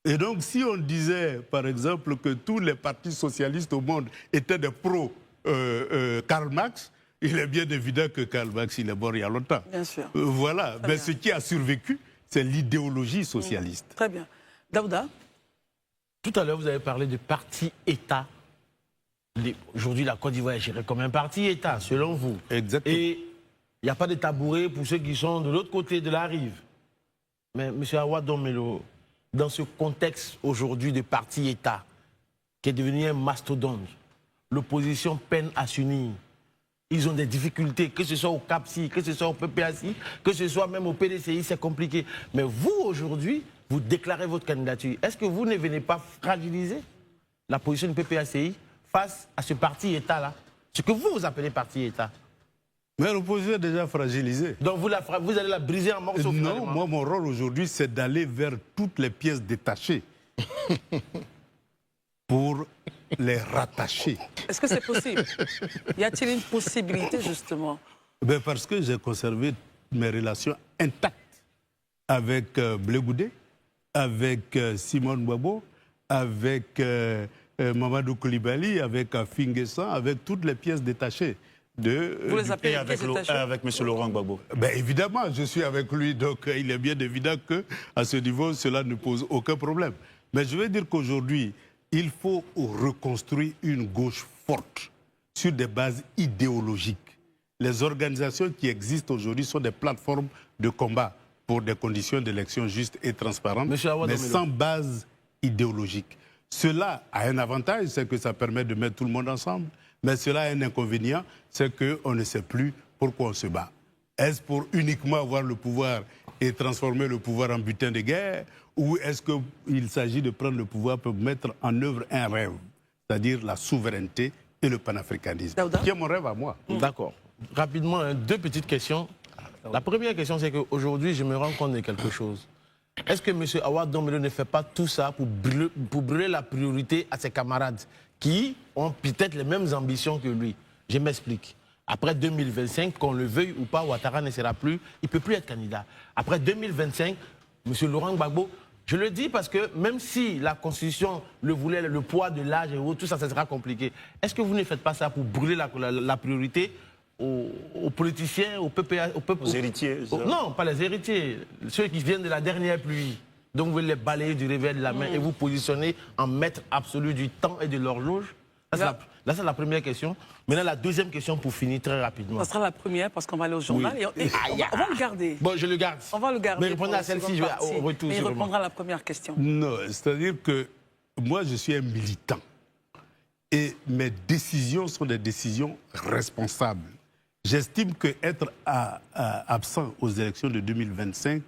Et donc, si on disait, par exemple, que tous les partis socialistes au monde étaient des pro-Karl Marx, il est bien évident que Karl Marx, il est mort il y a longtemps. Bien sûr. Voilà. Très Mais bien. ce qui a survécu, c'est l'idéologie socialiste. Très bien. Daouda? Tout à l'heure, vous avez parlé de parti-État. Aujourd'hui, la Côte d'Ivoire est gérée comme un parti-État, selon vous. Exactement. Et il n'y a pas de tabouret pour ceux qui sont de l'autre côté de la rive. Mais M. Awa Domelo, dans ce contexte aujourd'hui de parti-État, qui est devenu un mastodonte, l'opposition peine à s'unir. Ils ont des difficultés, que ce soit au CAPSI, que ce soit au PPACI, que ce soit même au PDCI, c'est compliqué. Mais vous, aujourd'hui, vous déclarez votre candidature. Est-ce que vous ne venez pas fragiliser la position du PPACI face à ce parti-État-là? Ce que vous appelez parti-État. Mais l'opposition est déjà fragilisée. Donc vous allez la briser en morceaux? Non, moi, mon rôle aujourd'hui, c'est d'aller vers toutes les pièces détachées pour les rattacher. Est-ce que c'est possible? Y a-t-il une possibilité, justement? Ben parce que j'ai conservé mes relations intactes avec Blé Goudé, avec Simone Gbagbo, avec Mamadou Koulibaly, avec Finguessan, avec toutes les pièces détachées. Vous les appelez avec M. Laurent Gbagbo. Ben évidemment, je suis avec lui, donc il est bien évident qu'à ce niveau, cela ne pose aucun problème. Mais je veux dire qu'aujourd'hui, il faut reconstruire une gauche forte sur des bases idéologiques. Les organisations qui existent aujourd'hui sont des plateformes de combat pour des conditions d'élection justes et transparentes, mais sans base idéologique. Cela a un avantage, c'est que ça permet de mettre tout le monde ensemble. Mais cela a un inconvénient, c'est qu'on ne sait plus pourquoi on se bat. Est-ce pour uniquement avoir le pouvoir et transformer le pouvoir en butin de guerre, ou est-ce qu'il s'agit de prendre le pouvoir pour mettre en œuvre un rêve, c'est-à-dire la souveraineté et le panafricanisme, qui est mon rêve à moi. D'accord. Rapidement, deux petites questions. La première question, c'est qu'aujourd'hui, je me rends compte de quelque chose. Est-ce que M. Awa Domelo ne fait pas tout ça pour brûler la priorité à ses camarades qui ont peut-être les mêmes ambitions que lui? Je m'explique. Après 2025, qu'on le veuille ou pas, Ouattara ne sera plus, il ne peut plus être candidat. Après 2025, M. Laurent Gbagbo, je le dis parce que même si la Constitution le voulait, le poids de l'âge et tout ça, ça sera compliqué. Est-ce que vous ne faites pas ça pour brûler la priorité aux politiciens, aux héritiers? Non, pas les héritiers, ceux qui viennent de la dernière pluie. Donc vous voulez les balayer du revers de la main et vous positionner en maître absolu du temps et de l'horloge? Là, c'est la première question. Maintenant, la deuxième question pour finir très rapidement. Ça sera la première parce qu'on va aller au journal et on va le garder. Bon, je le garde. On va le garder. Mais répondez à celle-ci, je vais au retour. Mais il répondra à la première question. Non, c'est-à-dire que moi, je suis un militant. Et mes décisions sont des décisions responsables. J'estime qu'être absent aux élections de 2025,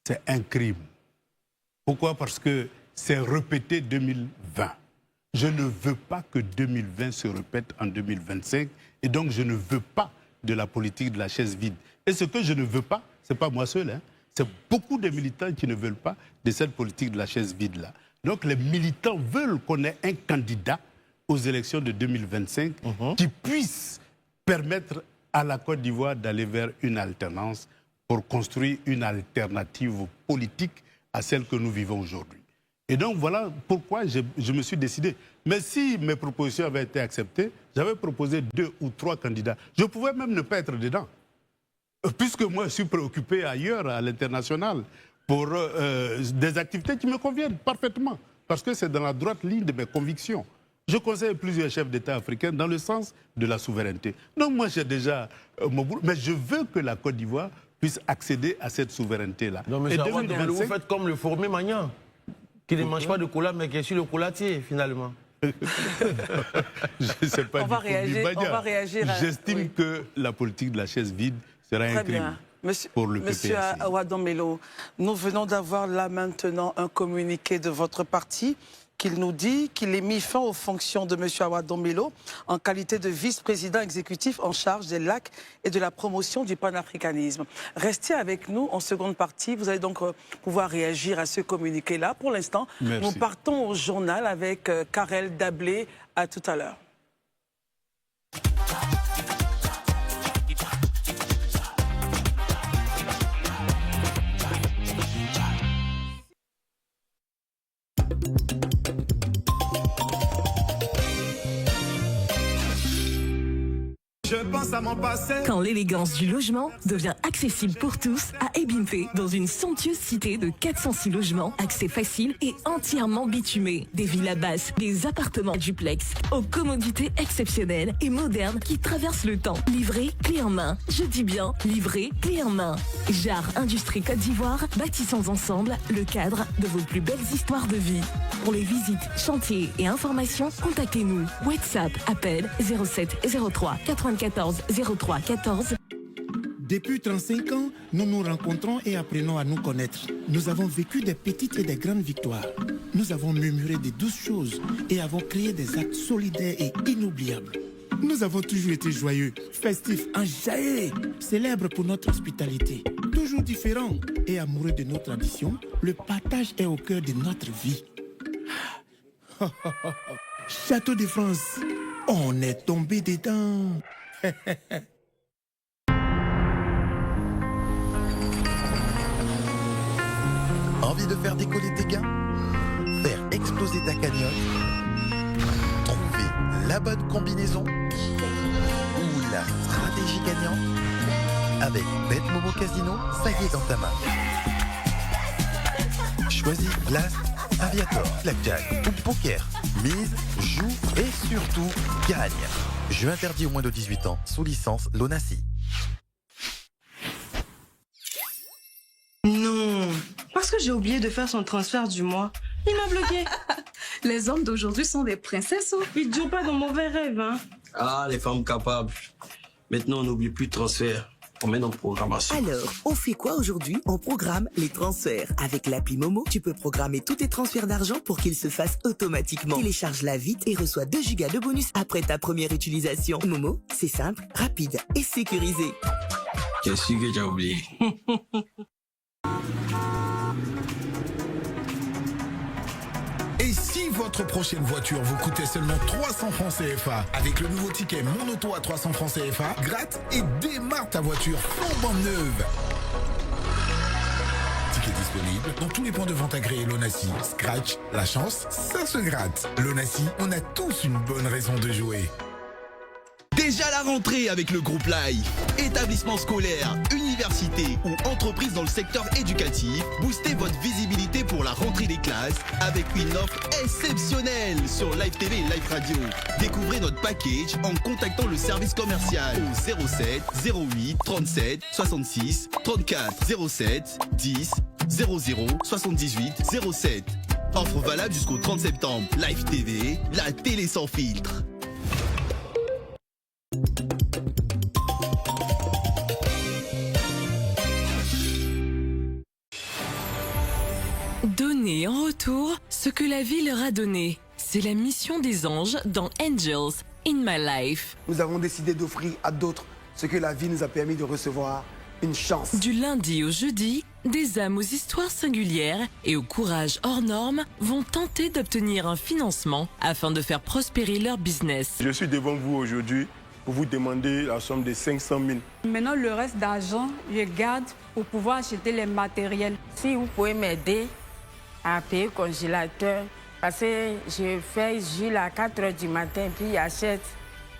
c'est un crime. Pourquoi? Parce que c'est répété 2020. Je ne veux pas que 2020 se répète en 2025 et donc je ne veux pas de la politique de la chaise vide. Et ce que je ne veux pas, ce n'est pas moi seul, hein, c'est beaucoup de militants qui ne veulent pas de cette politique de la chaise vide-là. Donc les militants veulent qu'on ait un candidat aux élections de 2025 qui puisse permettre à la Côte d'Ivoire d'aller vers une alternance pour construire une alternative politique à celle que nous vivons aujourd'hui. Et donc voilà pourquoi je me suis décidé. Mais si mes propositions avaient été acceptées, j'avais proposé 2 ou 3 candidats. Je pouvais même ne pas être dedans. Puisque moi, je suis préoccupé ailleurs, à l'international, pour des activités qui me conviennent parfaitement. Parce que c'est dans la droite ligne de mes convictions. Je conseille plusieurs chefs d'État africains dans le sens de la souveraineté. Donc moi, j'ai déjà mon boulot. Mais je veux que la Côte d'Ivoire puisse accéder à cette souveraineté-là. Non, mais vous faites comme le formé Magnan, qui ne mange pas de cola, mais qui est sur le colatier, finalement. Je sais pas. On va réagir. J'estime que la politique de la chaise vide sera un crime pour le PPACI. Monsieur Awa Domelo, nous venons d'avoir là maintenant un communiqué de votre parti qu'il nous dit qu'il est mis fin aux fonctions de M. Awa Ndombelo en qualité de vice-président exécutif en charge des lacs et de la promotion du panafricanisme. Restez avec nous en seconde partie. Vous allez donc pouvoir réagir à ce communiqué-là. Pour l'instant, nous partons au journal avec Karel Dablé. À tout à l'heure. Je pense à mon passé. Quand l'élégance du logement devient accessible pour tous à Ebimpe, dans une somptueuse cité de 406 logements, accès facile et entièrement bitumé. Des villas basses, des appartements duplex, aux commodités exceptionnelles et modernes qui traversent le temps. Livré, clé en main. Je dis bien, livré, clé en main. JAR Industrie Côte d'Ivoire, bâtissons ensemble le cadre de vos plus belles histoires de vie. Pour les visites, chantiers et informations, contactez-nous. WhatsApp, appel 07 03 94 03 14. Depuis 35 ans, nous nous rencontrons et apprenons à nous connaître. Nous avons vécu des petites et des grandes victoires. Nous avons murmuré des douces choses et avons créé des actes solidaires et inoubliables. Nous avons toujours été joyeux, festifs, enjaillés, célèbres pour notre hospitalité. Toujours différents et amoureux de nos traditions, le partage est au cœur de notre vie. Château de France, on est tombé dedans. Envie de faire décoller tes gains? Faire exploser ta cagnotte? Trouver la bonne combinaison? Ou la stratégie gagnante? Avec BetMomo Casino, ça y est dans ta main. Choisis Blast, Aviator, Blackjack ou Poker. Mise, joue et surtout gagne. Jeu interdit aux moins de 18 ans, sous licence Lonassi. Non, parce que j'ai oublié de faire son transfert du mois. Il m'a bloqué. Les hommes d'aujourd'hui sont des princesses. Ils ne jouent pas dans mauvais rêves, hein. Ah, les femmes capables. Maintenant, on n'oublie plus de transfert. On met dans programmation. Alors, on fait quoi aujourd'hui? On programme les transferts. Avec l'appli Momo, tu peux programmer tous tes transferts d'argent pour qu'ils se fassent automatiquement. Télécharge-la vite et reçois 2 gigas de bonus après ta première utilisation. Momo, c'est simple, rapide et sécurisé. Qu'est-ce que j'ai oublié? Et si votre prochaine voiture vous coûtait seulement 300 francs CFA, avec le nouveau ticket Mon Auto à 300 francs CFA, gratte et démarre ta voiture flambant neuve. Ticket disponible dans tous les points de vente agréés Lonassi. Scratch, la chance, ça se gratte. Lonassi, on a tous une bonne raison de jouer. Déjà la rentrée avec le groupe Live. Établissement scolaire, université ou entreprise dans le secteur éducatif, boostez votre visibilité pour la rentrée des classes avec une offre exceptionnelle sur Live TV et Live Radio. Découvrez notre package en contactant le service commercial au 07 08 37 66 34 07 10 00 78 07. Offre valable jusqu'au 30 septembre. Live TV, la télé sans filtre. Donner en retour ce que la vie leur a donné. C'est la mission des anges dans Angels in My Life. Nous avons décidé d'offrir à d'autres ce que la vie nous a permis de recevoir, une chance. Du lundi au jeudi, des âmes aux histoires singulières et au courage hors norme vont tenter d'obtenir un financement afin de faire prospérer leur business. Je suis devant vous aujourd'hui pour vous demander la somme de 500 000. Maintenant, le reste d'argent, je garde pour pouvoir acheter les matériels. Si vous pouvez m'aider à payer le congélateur, parce que je fais Gilles à 4 h du matin, puis j'achète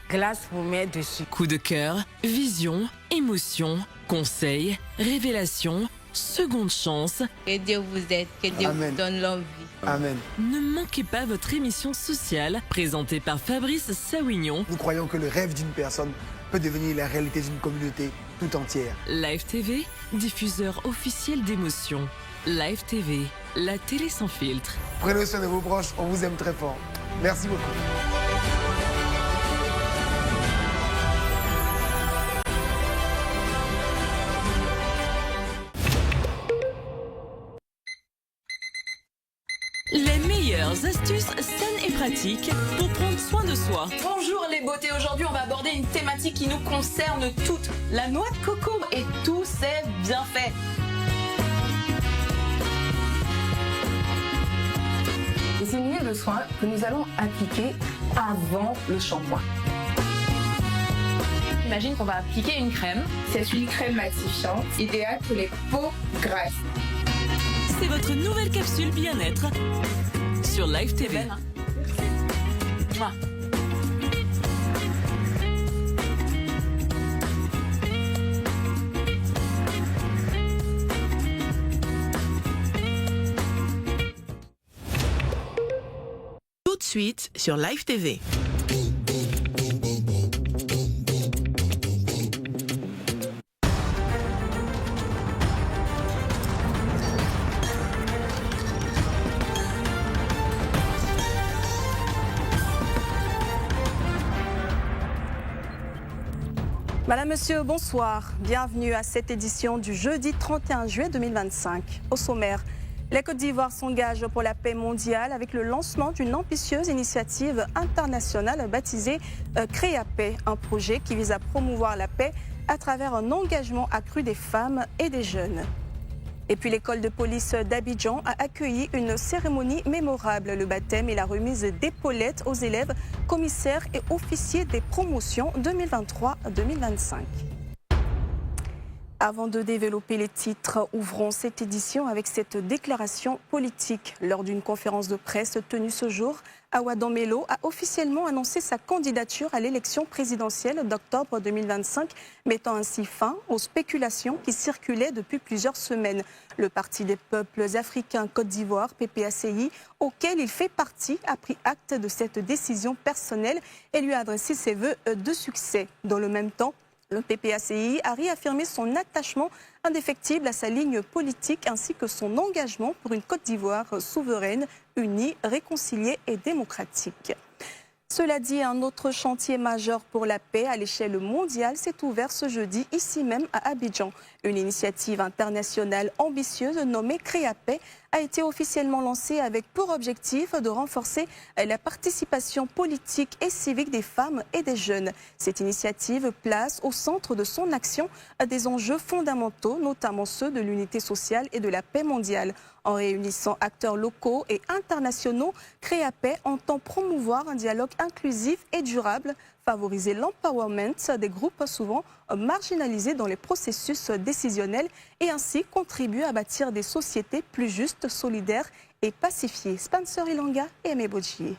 glace pour mettre dessus. Coup de cœur, vision, émotion, conseil, révélation, seconde chance. Que Dieu vous aide, que Dieu vous donne l'envie. Amen. Ne manquez pas votre émission sociale présentée par Fabrice Sawignon. Nous croyons que le rêve d'une personne peut devenir la réalité d'une communauté tout entière. Live TV, diffuseur officiel d'émotions. Live TV, la télé sans filtre. Prenez soin de vos proches, on vous aime très fort. Merci beaucoup. Les meilleurs meilleures astuces saines et pratiques pour prendre soin de soi. Bonjour les beautés, aujourd'hui on va aborder une thématique qui nous concerne toutes, la noix de coco et tous ses bienfaits. C'est une huile de soin que nous allons appliquer avant le shampoing. Imagine qu'on va appliquer une crème. C'est une crème matifiante, idéale pour les peaux grasses. C'est votre nouvelle capsule bien-être sur Live TV. Belle, hein. Tout de suite sur Live TV. Madame, Monsieur, bonsoir. Bienvenue à cette édition du jeudi 31 juillet 2025. Au sommaire, la Côte d'Ivoire s'engage pour la paix mondiale avec le lancement d'une ambitieuse initiative internationale baptisée Créapaix, un projet qui vise à promouvoir la paix à travers un engagement accru des femmes et des jeunes. Et puis l'école de police d'Abidjan a accueilli une cérémonie mémorable, le baptême et la remise d'épaulettes aux élèves, commissaires et officiers des promotions 2023-2025. Avant de développer les titres, ouvrons cette édition avec cette déclaration politique. Lors d'une conférence de presse tenue ce jour, Awa Ndomelo a officiellement annoncé sa candidature à l'élection présidentielle d'octobre 2025, mettant ainsi fin aux spéculations qui circulaient depuis plusieurs semaines. Le Parti des peuples africains Côte d'Ivoire, PPACI, auquel il fait partie, a pris acte de cette décision personnelle et lui a adressé ses vœux de succès. Dans le même temps, le PPACI a réaffirmé son attachement indéfectible à sa ligne politique ainsi que son engagement pour une Côte d'Ivoire souveraine, unie, réconciliée et démocratique. Cela dit, un autre chantier majeur pour la paix à l'échelle mondiale s'est ouvert ce jeudi ici même à Abidjan. Une initiative internationale ambitieuse nommée Créapaix a été officiellement lancée avec pour objectif de renforcer la participation politique et civique des femmes et des jeunes. Cette initiative place au centre de son action des enjeux fondamentaux, notamment ceux de l'unité sociale et de la paix mondiale. En réunissant acteurs locaux et internationaux, Créapaix entend promouvoir un dialogue inclusif et durable, favoriser l'empowerment des groupes souvent marginalisés dans les processus décisionnels et ainsi contribuer à bâtir des sociétés plus justes, solidaires et pacifiées. Spencer Ilanga et Aimé Bodjié.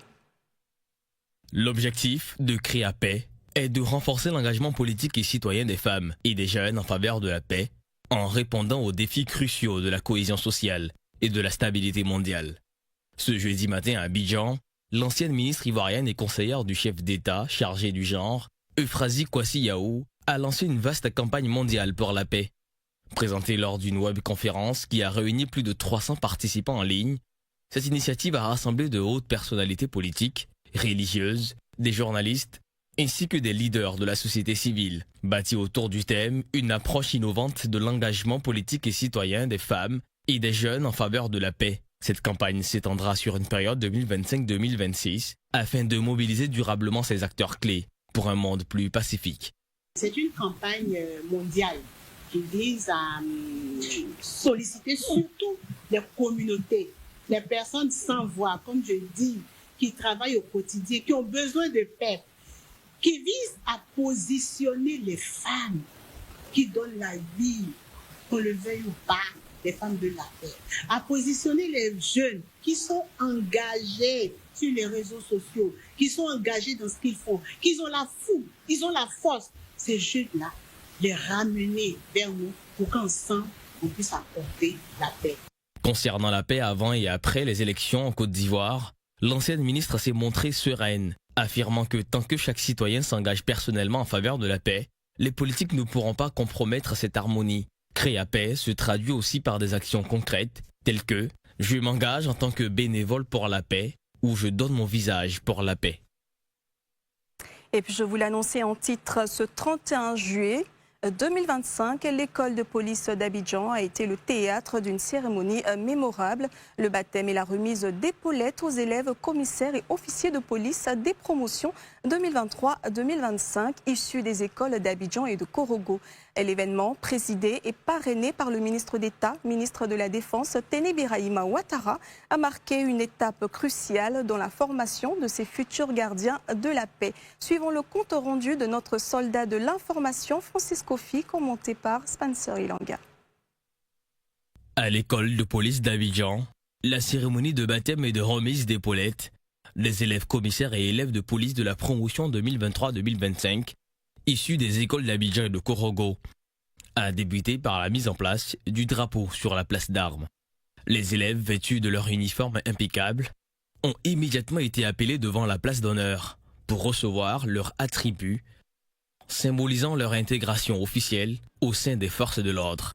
L'objectif de Créapaix est de renforcer l'engagement politique et citoyen des femmes et des jeunes en faveur de la paix en répondant aux défis cruciaux de la cohésion sociale et de la stabilité mondiale. Ce jeudi matin à Abidjan, l'ancienne ministre ivoirienne et conseillère du chef d'État chargée du genre, Euphrasie Kwasi-Yaou, a lancé une vaste campagne mondiale pour la paix. Présentée lors d'une webconférence qui a réuni plus de 300 participants en ligne, cette initiative a rassemblé de hautes personnalités politiques, religieuses, des journalistes, ainsi que des leaders de la société civile, bâtie autour du thème « Une approche innovante de l'engagement politique et citoyen des femmes et des jeunes en faveur de la paix ». Cette campagne s'étendra sur une période 2025-2026 afin de mobiliser durablement ces acteurs clés pour un monde plus pacifique. C'est une campagne mondiale qui vise à solliciter surtout les communautés, les personnes sans voix, comme je dis, qui travaillent au quotidien, qui ont besoin de paix, qui vise à positionner les femmes qui donnent la vie, qu'on le veuille ou pas, les femmes de la paix, à positionner les jeunes qui sont engagés sur les réseaux sociaux, qui sont engagés dans ce qu'ils font, qui ont la fougue, ils ont la force, ces jeunes-là, les ramener vers nous pour qu'ensemble, on puisse apporter la paix. Concernant la paix avant et après les élections en Côte d'Ivoire, l'ancienne ministre s'est montrée sereine, affirmant que tant que chaque citoyen s'engage personnellement en faveur de la paix, les politiques ne pourront pas compromettre cette harmonie. Créapaix se traduit aussi par des actions concrètes, telles que « Je m'engage en tant que bénévole pour la paix » ou « Je donne mon visage pour la paix ». Et puis je vous l'annonçais en titre, ce 31 juillet, 2025. L'école de police d'Abidjan a été le théâtre d'une cérémonie mémorable. Le baptême et la remise d'épaulettes aux élèves, commissaires et officiers de police des promotions 2023-2025 issus des écoles d'Abidjan et de Korogo. L'événement, présidé et parrainé par le ministre d'État, ministre de la Défense, Téné Birahima Ouattara, a marqué une étape cruciale dans la formation de ces futurs gardiens de la paix. Suivons le compte rendu de notre soldat de l'information, Francisco Fi, commenté par Spencer Ilanga. À l'école de police d'Abidjan, la cérémonie de baptême et de remise d'épaulettes, les élèves commissaires et élèves de police de la promotion 2023-2025 issus des écoles d'Abidjan et de Korogo, a débuté par la mise en place du drapeau sur la place d'armes. Les élèves, vêtus de leur uniforme impeccable, ont immédiatement été appelés devant la place d'honneur pour recevoir leurs attributs, symbolisant leur intégration officielle au sein des forces de l'ordre.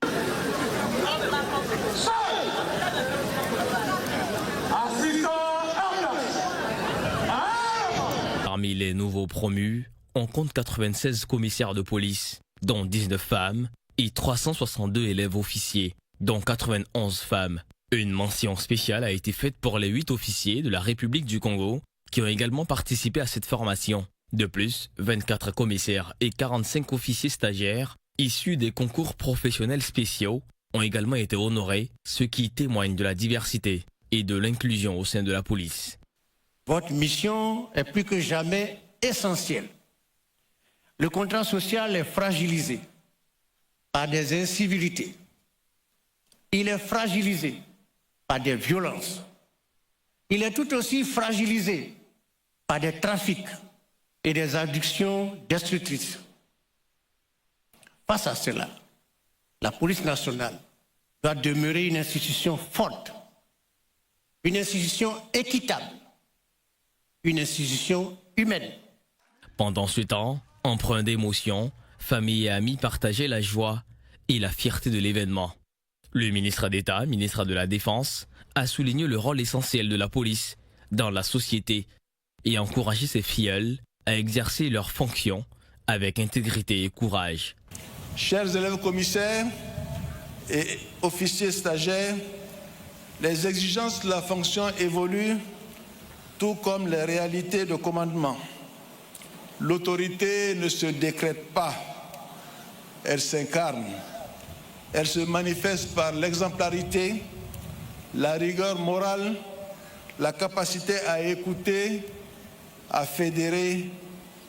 Parmi les nouveaux promus, on compte 96 commissaires de police, dont 19 femmes, et 362 élèves officiers, dont 91 femmes. Une mention spéciale a été faite pour les 8 officiers de la République du Congo qui ont également participé à cette formation. De plus, 24 commissaires et 45 officiers stagiaires issus des concours professionnels spéciaux ont également été honorés, ce qui témoigne de la diversité et de l'inclusion au sein de la police. Votre mission est plus que jamais essentielle. Le contrat social est fragilisé par des incivilités. Il est fragilisé par des violences. Il est tout aussi fragilisé par des trafics et des addictions destructrices. Face à cela, la police nationale doit demeurer une institution forte, une institution équitable, une institution humaine. Pendant ce temps, empreint d'émotion, famille et amis partageaient la joie et la fierté de l'événement. Le ministre d'État, ministre de la Défense, a souligné le rôle essentiel de la police dans la société et encouragé ses filleuls à exercer leurs fonctions avec intégrité et courage. Chers élèves commissaires et officiers stagiaires, les exigences de la fonction évoluent tout comme les réalités de commandement. L'autorité ne se décrète pas, elle s'incarne. Elle se manifeste par l'exemplarité, la rigueur morale, la capacité à écouter, à fédérer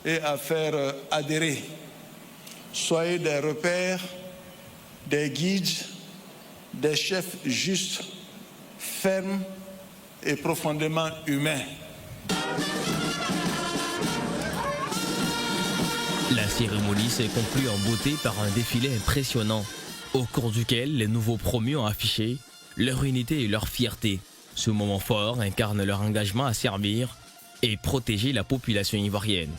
et à faire adhérer. Soyez des repères, des guides, des chefs justes, fermes et profondément humains. La cérémonie s'est conclue en beauté par un défilé impressionnant, au cours duquel les nouveaux promus ont affiché leur unité et leur fierté. Ce moment fort incarne leur engagement à servir et protéger la population ivoirienne.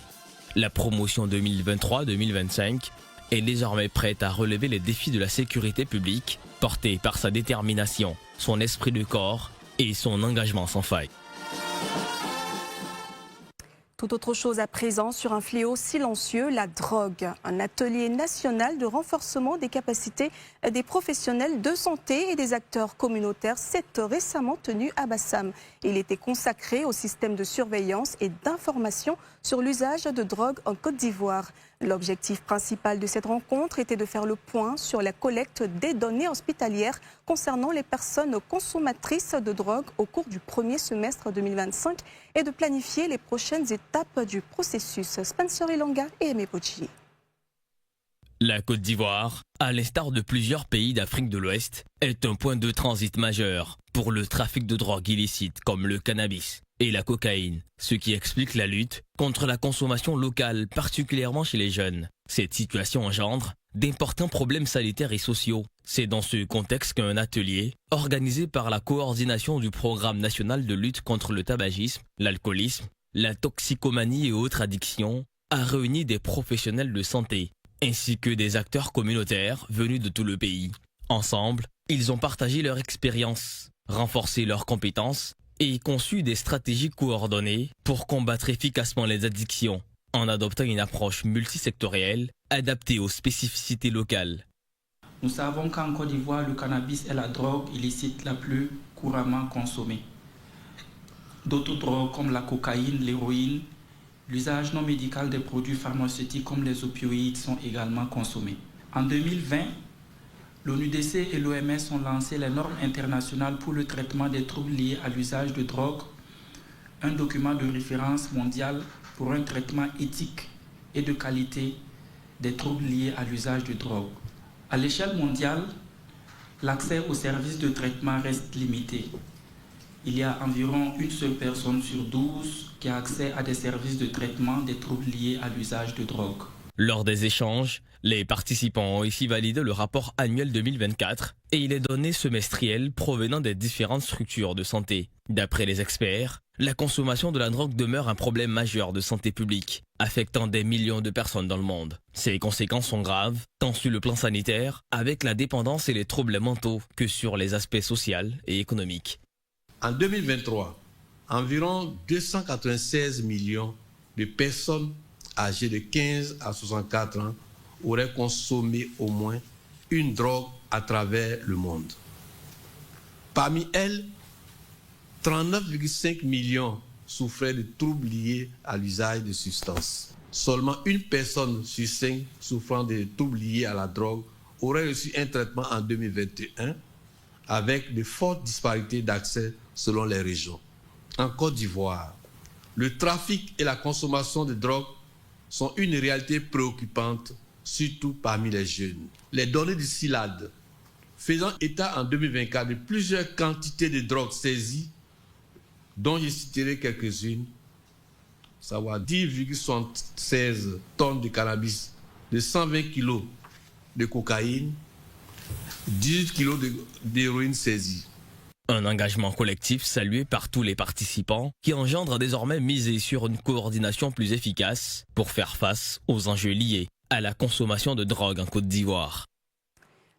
La promotion 2023-2025 est désormais prête à relever les défis de la sécurité publique, portés par sa détermination, son esprit de corps et son engagement sans faille. Tout autre chose à présent sur un fléau silencieux, la drogue. Un atelier national de renforcement des capacités des professionnels de santé et des acteurs communautaires s'est récemment tenu à Bassam. Il était consacré au système de surveillance et d'information sur l'usage de drogue en Côte d'Ivoire. L'objectif principal de cette rencontre était de faire le point sur la collecte des données hospitalières concernant les personnes consommatrices de drogue au cours du premier semestre 2025 et de planifier les prochaines étapes du processus. Spencer Ilanga et Aimé Pochi. La Côte d'Ivoire, à l'instar de plusieurs pays d'Afrique de l'Ouest, est un point de transit majeur pour le trafic de drogue illicite comme le cannabis et la cocaïne, ce qui explique la lutte contre la consommation locale, particulièrement chez les jeunes. Cette situation engendre d'importants problèmes sanitaires et sociaux. C'est dans ce contexte qu'un atelier, organisé par la coordination du Programme national de lutte contre le tabagisme, l'alcoolisme, la toxicomanie et autres addictions, a réuni des professionnels de santé, ainsi que des acteurs communautaires venus de tout le pays. Ensemble, ils ont partagé leur expérience, renforcé leurs compétences et conçu des stratégies coordonnées pour combattre efficacement les addictions, en adoptant une approche multisectorielle adaptée aux spécificités locales. Nous savons qu'en Côte d'Ivoire, le cannabis est la drogue illicite la plus couramment consommée. D'autres drogues comme la cocaïne, l'héroïne, l'usage non médical des produits pharmaceutiques comme les opioïdes sont également consommés. En 2020, l'ONUDC et l'OMS ont lancé les normes internationales pour le traitement des troubles liés à l'usage de drogue, un document de référence mondial pour un traitement éthique et de qualité des troubles liés à l'usage de drogue. À l'échelle mondiale, l'accès aux services de traitement reste limité. Il y a environ une seule personne sur 12 qui a accès à des services de traitement des troubles liés à l'usage de drogue. Lors des échanges, les participants ont ici validé le rapport annuel 2024 et il est donné semestriel provenant des différentes structures de santé. D'après les experts, la consommation de la drogue demeure un problème majeur de santé publique, affectant des millions de personnes dans le monde. Ses conséquences sont graves, tant sur le plan sanitaire, avec la dépendance et les troubles mentaux, que sur les aspects sociaux et économiques. En 2023, environ 296 millions de personnes âgées de 15 à 64 ans auraient consommé au moins une drogue à travers le monde. Parmi elles, 39,5 millions souffraient de troubles liés à l'usage de substances. Seulement une personne sur 5 souffrant de troubles liés à la drogue aurait reçu un traitement en 2021 avec de fortes disparités d'accès selon les régions. En Côte d'Ivoire, le trafic et la consommation de drogue sont une réalité préoccupante, surtout parmi les jeunes. Les données du CILAD faisant état en 2024 de plusieurs quantités de drogue saisies, dont je citerai quelques-unes, savoir 10,76 tonnes de cannabis, de 120 kg de cocaïne, 18 kg d'héroïne saisie. Un engagement collectif salué par tous les participants qui engendre désormais miser sur une coordination plus efficace pour faire face aux enjeux liés à la consommation de drogue en Côte d'Ivoire.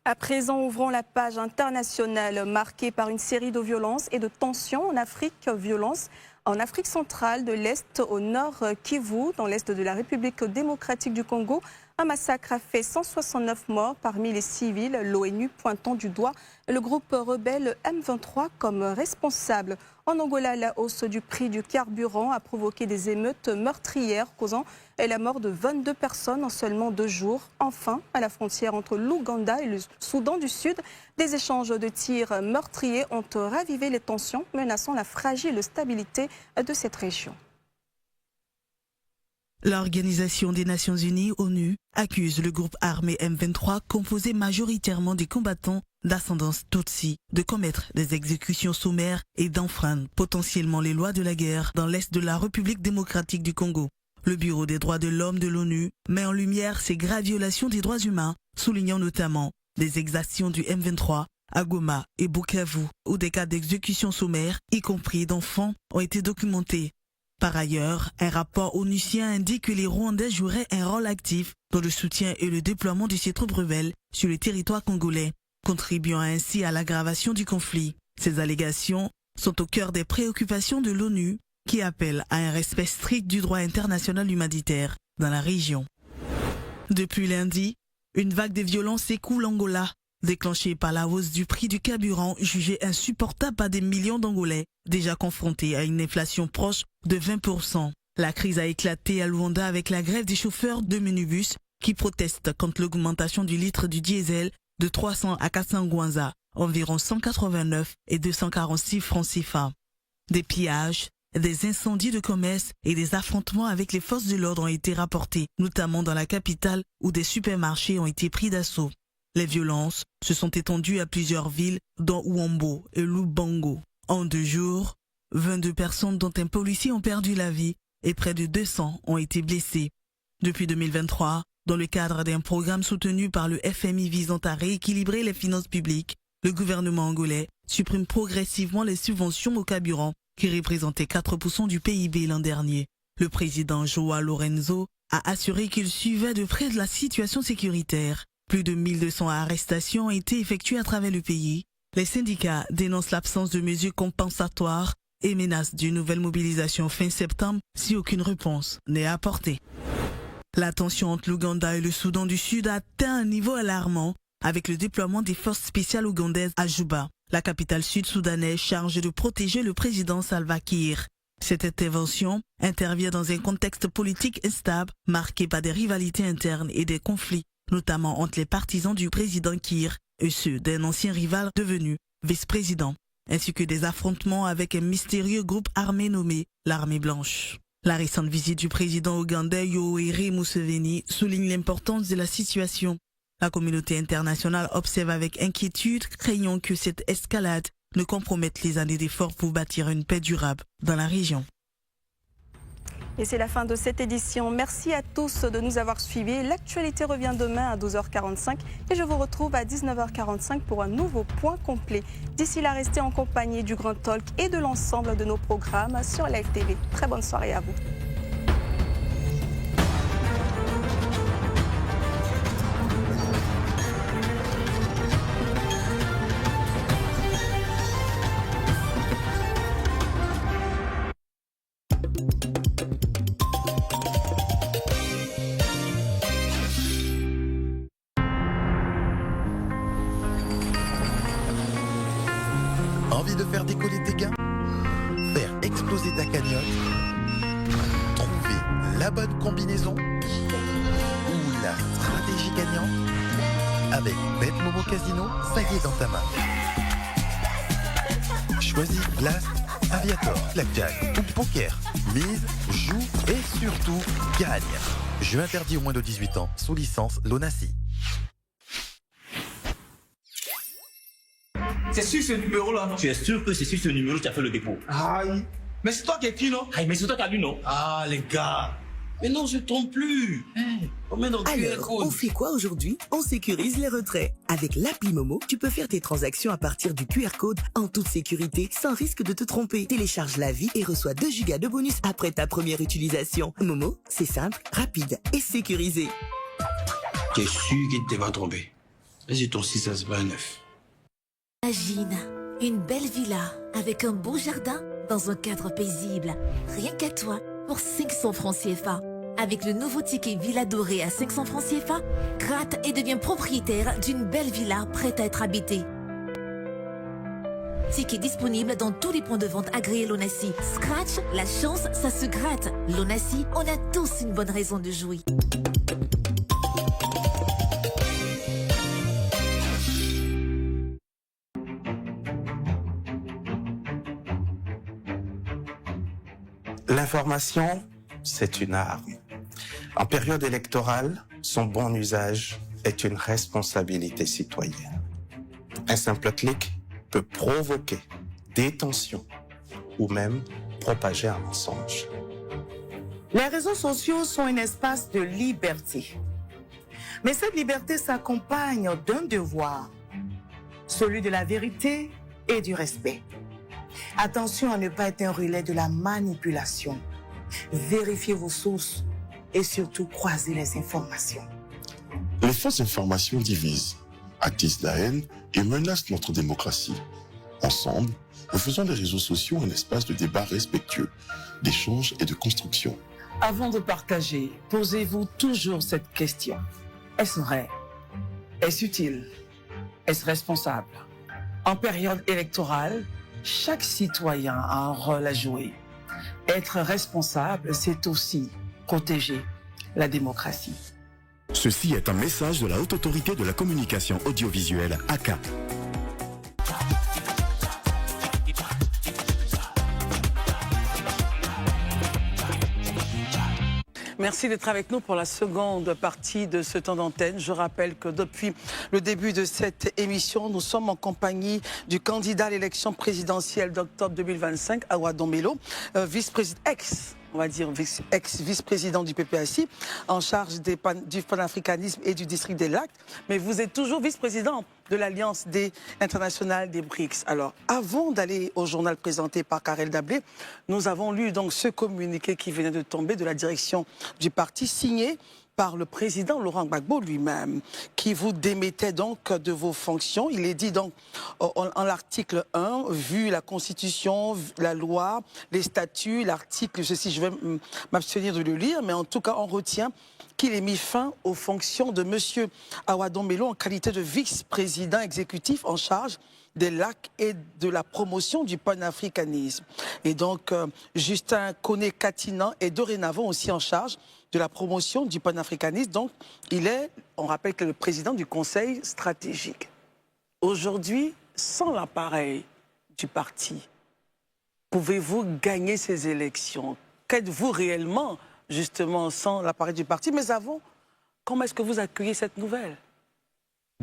À présent, ouvrons la page internationale marquée par une série de violences et de tensions en Afrique. Violences en Afrique centrale, de l'Est au Nord Kivu, dans l'Est de la République démocratique du Congo. Un massacre a fait 169 morts parmi les civils, l'ONU pointant du doigt le groupe rebelle M23 comme responsable. En Angola, la hausse du prix du carburant a provoqué des émeutes meurtrières, causant la mort de 22 personnes en seulement 2 jours. Enfin, à la frontière entre l'Ouganda et le Soudan du Sud, des échanges de tirs meurtriers ont ravivé les tensions, menaçant la fragile stabilité de cette région. L'Organisation des Nations Unies, ONU, accuse le groupe armé M23, composé majoritairement des combattants d'ascendance Tutsi, de commettre des exécutions sommaires et d'enfreindre potentiellement les lois de la guerre dans l'Est de la République démocratique du Congo. Le Bureau des droits de l'homme de l'ONU met en lumière ces graves violations des droits humains, soulignant notamment des exactions du M23 à Goma et Bukavu, où des cas d'exécution sommaire, y compris d'enfants, ont été documentés. Par ailleurs, un rapport onusien indique que les Rwandais joueraient un rôle actif dans le soutien et le déploiement de ces troupes rebelles sur le territoire congolais, contribuant ainsi à l'aggravation du conflit. Ces allégations sont au cœur des préoccupations de l'ONU, qui appelle à un respect strict du droit international humanitaire dans la région. Depuis lundi, une vague de violence s'écoule en Angola, déclenchée par la hausse du prix du carburant jugé insupportable par des millions d'Angolais déjà confrontés à une inflation proche de 20%. La crise a éclaté à Luanda avec la grève des chauffeurs de minibus qui protestent contre l'augmentation du litre du diesel de 300 à 400 Gwanza, environ 189 et 246 francs CFA. Des pillages, des incendies de commerce et des affrontements avec les forces de l'ordre ont été rapportés, notamment dans la capitale où des supermarchés ont été pris d'assaut. Les violences se sont étendues à plusieurs villes, dont Ouambo et Lubango. En 2 jours, 22 personnes dont un policier ont perdu la vie et près de 200 ont été blessés. Depuis 2023, dans le cadre d'un programme soutenu par le FMI visant à rééquilibrer les finances publiques, le gouvernement angolais supprime progressivement les subventions au carburant qui représentaient 4% du PIB l'an dernier. Le président João Lorenzo a assuré qu'il suivait de près de la situation sécuritaire. Plus de 1200 arrestations ont été effectuées à travers le pays. Les syndicats dénoncent l'absence de mesures compensatoires et menacent d'une nouvelle mobilisation fin septembre si aucune réponse n'est apportée. La tension entre l'Ouganda et le Soudan du Sud a atteint un niveau alarmant avec le déploiement des forces spéciales ougandaises à Juba, la capitale sud-soudanaise chargée de protéger le président Salva Kiir. Cette intervention intervient dans un contexte politique instable marqué par des rivalités internes et des conflits, notamment entre les partisans du président Kiir et ceux d'un ancien rival devenu vice-président, ainsi que des affrontements avec un mystérieux groupe armé nommé l'Armée Blanche. La récente visite du président ougandais Yoweri Museveni souligne l'importance de la situation. La communauté internationale observe avec inquiétude, craignant que cette escalade ne compromette les années d'efforts pour bâtir une paix durable dans la région. Et c'est la fin de cette édition. Merci à tous de nous avoir suivis. L'actualité revient demain à 12h45 et je vous retrouve à 19h45 pour un nouveau point complet. D'ici là, restez en compagnie du Grand Talk et de l'ensemble de nos programmes sur Live TV. Très bonne soirée à vous. Envie de faire décoller tes gains? Faire exploser ta cagnotte? Trouver la bonne combinaison? Ou la stratégie gagnante? Avec BetMomo Casino, ça y est dans ta main. Choisis Blast, Aviator, Blackjack ou Poker. Mise, joue et surtout gagne. Jeu interdit aux moins de 18 ans, sous licence Lonassi. C'est sur ce numéro-là, non? Tu es sûr que c'est sur ce numéro que tu as fait le dépôt? Aïe. Mais c'est toi qui as écrit, non? Aïe, mais c'est toi qui as lu, non? Ah, les gars. Mais non, je ne trompe plus. On met dans le QR Alors, code. on fait quoi aujourd'hui? On sécurise les retraits. Avec l'appli Momo, tu peux faire tes transactions à partir du QR code en toute sécurité, sans risque de te tromper. Télécharge la vie et reçois 2 gigas de bonus après ta première utilisation. Momo, c'est simple, rapide et sécurisé. Tu es sûr qu'il ne t'est pas trompé? Vas-y, ton 629. Imagine une belle villa avec un beau jardin dans un cadre paisible. Rien qu'à toi pour 500 francs CFA. Avec le nouveau ticket Villa Dorée à 500 francs CFA, gratte et deviens propriétaire d'une belle villa prête à être habitée. Ticket disponible dans tous les points de vente agréés Lonassi. Scratch, la chance, ça se gratte. Lonassi, on a tous une bonne raison de jouer. L'information, c'est une arme. En période électorale, son bon usage est une responsabilité citoyenne. Un simple clic peut provoquer des tensions ou même propager un mensonge. Les réseaux sociaux sont un espace de liberté. Mais cette liberté s'accompagne d'un devoir, celui de la vérité et du respect. Attention à ne pas être un relais de la manipulation. Vérifiez vos sources et surtout croisez les informations. Les fausses informations divisent, attisent la haine et menacent notre démocratie. Ensemble, nous faisons des réseaux sociaux un espace de débat respectueux, d'échange et de construction. Avant de partager, posez-vous toujours cette question. Est-ce vrai? Est-ce utile? Est-ce responsable? En période électorale, chaque citoyen a un rôle à jouer. Être responsable, c'est aussi protéger la démocratie. Ceci est un message de la Haute Autorité de la Communication Audiovisuelle, ACA. Merci d'être avec nous pour la seconde partie de ce temps d'antenne. Je rappelle que depuis le début de cette émission, nous sommes en compagnie du candidat à l'élection présidentielle d'octobre 2025, Awa Dombelo, vice-président, ex-vice-président du PPACI, en charge du panafricanisme et du district des Lacs. Mais vous êtes toujours vice-président de l'Alliance internationale des BRICS. Alors, avant d'aller au journal présenté par Karel Dablé, nous avons lu donc ce communiqué qui venait de tomber de la direction du parti, signé par le président Laurent Gbagbo lui-même, qui vous démettait donc de vos fonctions. Il est dit donc en l'article 1, vu la Constitution, la loi, les statuts, l'article, ceci, je vais m'abstenir de le lire, mais en tout cas, on retient qu'il ait mis fin aux fonctions de M. Awa Dombelo en qualité de vice-président exécutif en charge des lacs et de la promotion du panafricanisme. Et donc, Justin Koné-Katinan est dorénavant aussi en charge de la promotion du panafricanisme. Donc, on rappelle que le président du Conseil stratégique. Aujourd'hui, sans l'appareil du parti, pouvez-vous gagner ces élections? Qu'êtes-vous réellement, justement, sans l'appareil du parti? Mais avant, comment est-ce que vous accueillez cette nouvelle?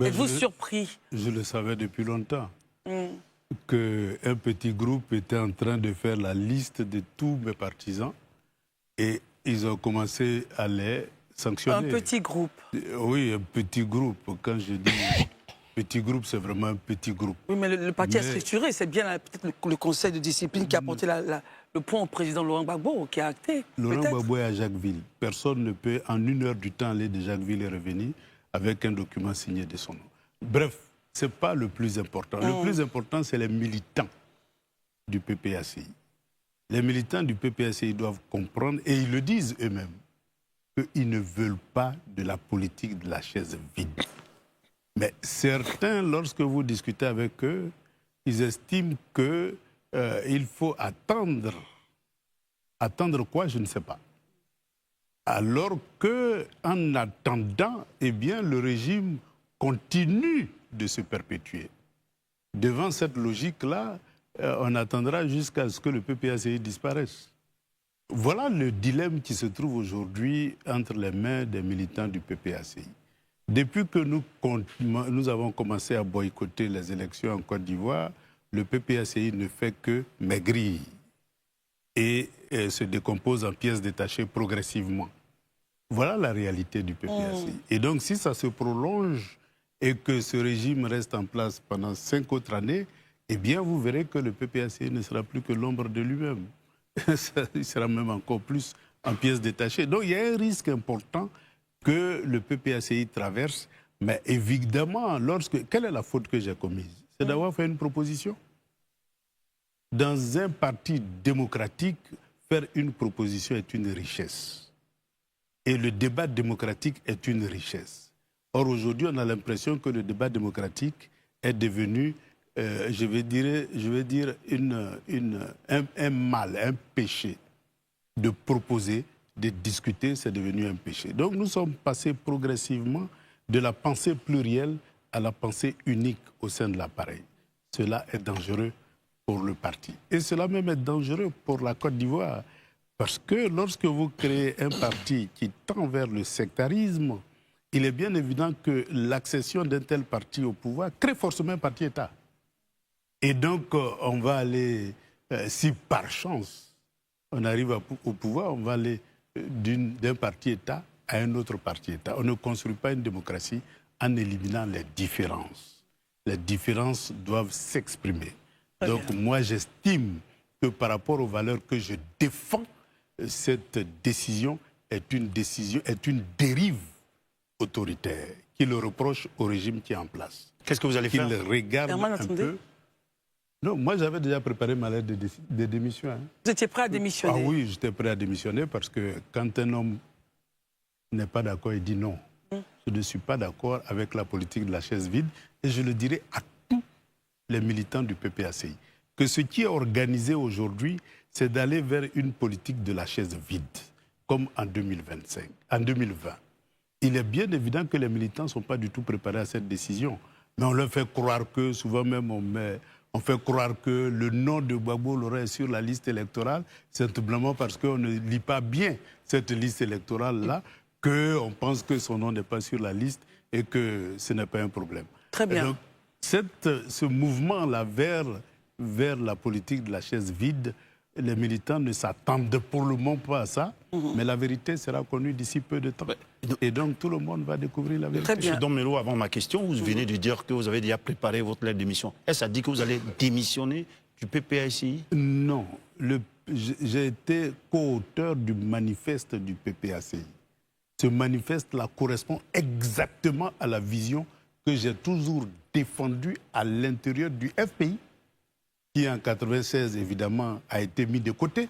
Êtes-vous surpris? Je le savais depuis longtemps, qu'un petit groupe était en train de faire la liste de tous mes partisans et ils ont commencé à les sanctionner. Un petit groupe? Oui, un petit groupe. Quand je dis petit groupe, c'est vraiment un petit groupe. Oui, mais le parti a structuré. C'est bien peut-être le conseil de discipline qui a porté le point au président Laurent Gbagbo, qui a acté. Laurent Gbagbo est à Jacquesville. Personne ne peut, en 1 heure du temps, aller de Jacquesville et revenir avec un document signé de son nom. Bref, ce n'est pas le plus important. Le plus important, c'est les militants du PPACI. Les militants du PPACI doivent comprendre, et ils le disent eux-mêmes, qu'ils ne veulent pas de la politique de la chaise vide. Mais certains, lorsque vous discutez avec eux, ils estiment qu'il faut attendre. Attendre quoi, je ne sais pas. Alors qu'en attendant, eh bien, le régime continue de se perpétuer. Devant cette logique-là, on attendra jusqu'à ce que le PPACI disparaisse. Voilà le dilemme qui se trouve aujourd'hui entre les mains des militants du PPACI. Depuis que nous avons commencé à boycotter les élections en Côte d'Ivoire, le PPACI ne fait que maigrir et se décompose en pièces détachées progressivement. Voilà la réalité du PPACI. Et donc, si ça se prolonge et que ce régime reste en place pendant 5 autres années, eh bien, vous verrez que le PPACI ne sera plus que l'ombre de lui-même. Il sera même encore plus en pièces détachées. Donc, il y a un risque important que le PPACI traverse. Mais évidemment, quelle est la faute que j'ai commise? C'est d'avoir fait une proposition. Dans un parti démocratique, faire une proposition est une richesse. Et le débat démocratique est une richesse. Or, aujourd'hui, on a l'impression que le débat démocratique est devenu, je vais dire un mal, un péché. De proposer, de discuter, c'est devenu un péché. Donc, nous sommes passés progressivement de la pensée plurielle à la pensée unique au sein de l'appareil. Cela est dangereux pour le parti. Et cela même est dangereux pour la Côte d'Ivoire. Parce que lorsque vous créez un parti qui tend vers le sectarisme, il est bien évident que l'accession d'un tel parti au pouvoir crée forcément un parti-État. Et donc, on va aller, si par chance, on arrive au pouvoir, on va aller d'un parti-État à un autre parti-État. On ne construit pas une démocratie en éliminant les différences. Les différences doivent s'exprimer. Donc, moi, j'estime que par rapport aux valeurs que je défends, cette décision est une dérive autoritaire qui le reproche au régime qui est en place. Qu'est-ce que vous allez faire? Qu'il regarde un peu. Non, moi j'avais déjà préparé ma lettre de démission. Hein. Vous étiez prêt à démissionner? Ah oui, j'étais prêt à démissionner parce que quand un homme n'est pas d'accord, il dit non. Je ne suis pas d'accord avec la politique de la chaise vide et je le dirai à tous les militants du PPACI que ce qui est organisé aujourd'hui, c'est d'aller vers une politique de la chaise vide, comme en 2025, en 2020. Il est bien évident que les militants ne sont pas du tout préparés à cette décision. Mais on leur fait croire que, souvent même on fait croire que le nom de Gbagbo l'aurait sur la liste électorale, simplement parce qu'on ne lit pas bien cette liste électorale-là, qu'on pense que son nom n'est pas sur la liste et que ce n'est pas un problème. Très bien. Et donc, ce mouvement-là vers la politique de la chaise vide, les militants ne s'attendent pour le moment pas à ça, mais la vérité sera connue d'ici peu de temps. Et donc tout le monde va découvrir la vérité. Monsieur Dombelo, avant ma question, vous venez de dire que vous avez déjà préparé votre lettre de démission. Est-ce que ça dit que vous allez démissionner du PPACI? Non. J'ai été co-auteur du manifeste du PPACI. Ce manifeste-là correspond exactement à la vision que j'ai toujours défendue à l'intérieur du FPI, qui en 1996, évidemment, a été mis de côté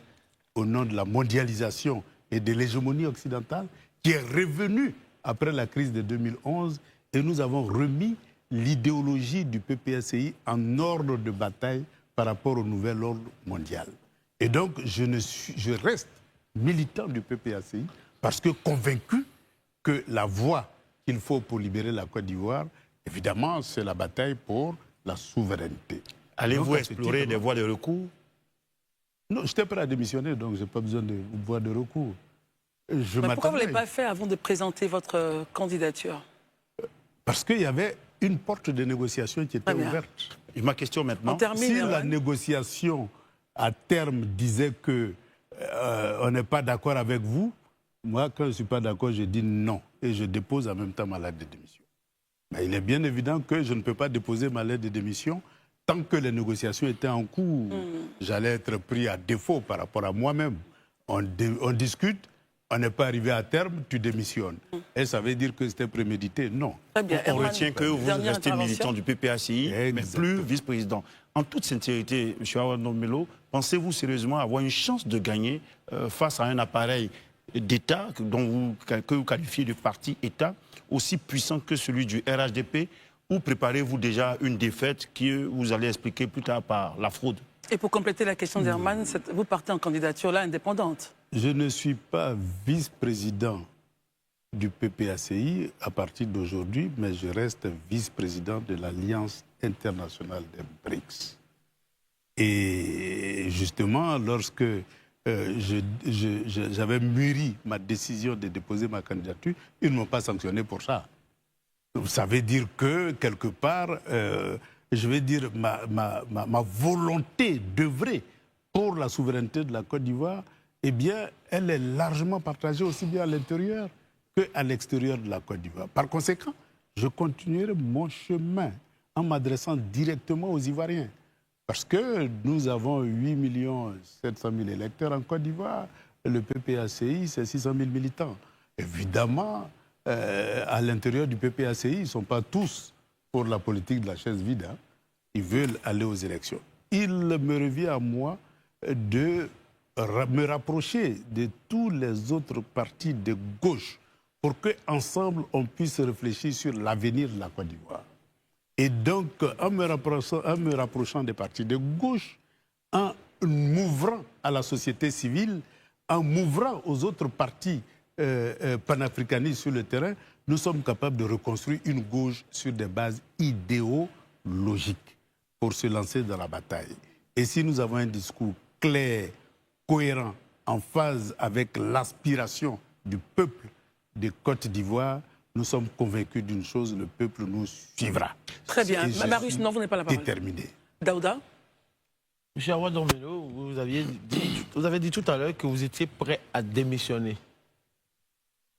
au nom de la mondialisation et de l'hégémonie occidentale, qui est revenu après la crise de 2011 et nous avons remis l'idéologie du PPACI en ordre de bataille par rapport au nouvel ordre mondial. Et donc, je reste militant du PPACI parce que convaincu que la voie qu'il faut pour libérer la Côte d'Ivoire, évidemment, c'est la bataille pour la souveraineté. Allez-vous explorer des voies de recours? Non, j'étais prêt à démissionner, donc je n'ai pas besoin de voies de recours. Pourquoi vous ne l'avez pas fait avant de présenter votre candidature? Parce qu'il y avait une porte de négociation qui était ouverte. Et ma question maintenant, si la négociation à terme disait que on n'est pas d'accord avec vous, moi, quand je ne suis pas d'accord, je dis non. Et je dépose en même temps ma lettre de démission. Mais il est bien évident que je ne peux pas déposer ma lettre de démission tant que les négociations étaient en cours. J'allais être pris à défaut par rapport à moi-même. On discute, on n'est pas arrivé à terme, tu démissionnes. Et ça veut dire que c'était prémédité? Non. On retient que vous restez militant du PPACI, mais plus vice-président. En toute sincérité, M. Awa Melo, pensez-vous sérieusement avoir une chance de gagner face à un appareil d'État que vous qualifiez de parti État aussi puissant que celui du RHDP, ou préparez-vous déjà une défaite que vous allez expliquer plus tard par la fraude? Et pour compléter la question d'Herman, vous partez en candidature là indépendante? Je ne suis pas vice-président du PPACI à partir d'aujourd'hui, mais je reste vice-président de l'Alliance internationale des BRICS. Et justement, lorsque j'avais mûri ma décision de déposer ma candidature, ils ne m'ont pas sanctionné pour ça. Ça veut dire que, quelque part, je vais dire, ma volonté d'œuvrer pour la souveraineté de la Côte d'Ivoire, eh bien, elle est largement partagée aussi bien à l'intérieur qu'à l'extérieur de la Côte d'Ivoire. Par conséquent, je continuerai mon chemin en m'adressant directement aux Ivoiriens. Parce que nous avons 8 700 000 électeurs en Côte d'Ivoire. Le PPACI, c'est 600 000 militants. Évidemment, à l'intérieur du PPACI, ils ne sont pas tous pour la politique de la chaise vide. Hein. Ils veulent aller aux élections. Il me revient à moi de me rapprocher de tous les autres partis de gauche pour qu'ensemble, on puisse réfléchir sur l'avenir de la Côte d'Ivoire. Et donc, en me rapprochant des partis de gauche, en m'ouvrant à la société civile, en m'ouvrant aux autres partis panafricanistes sur le terrain, nous sommes capables de reconstruire une gauche sur des bases idéologiques pour se lancer dans la bataille. Et si nous avons un discours clair, cohérent, en phase avec l'aspiration du peuple de Côte d'Ivoire, nous sommes convaincus d'une chose, le peuple nous suivra. Très bien. Marius, non, vous n'avez pas la parole. Déterminé. Daouda? Monsieur Awa Melo, vous avez dit tout à l'heure que vous étiez prêt à démissionner.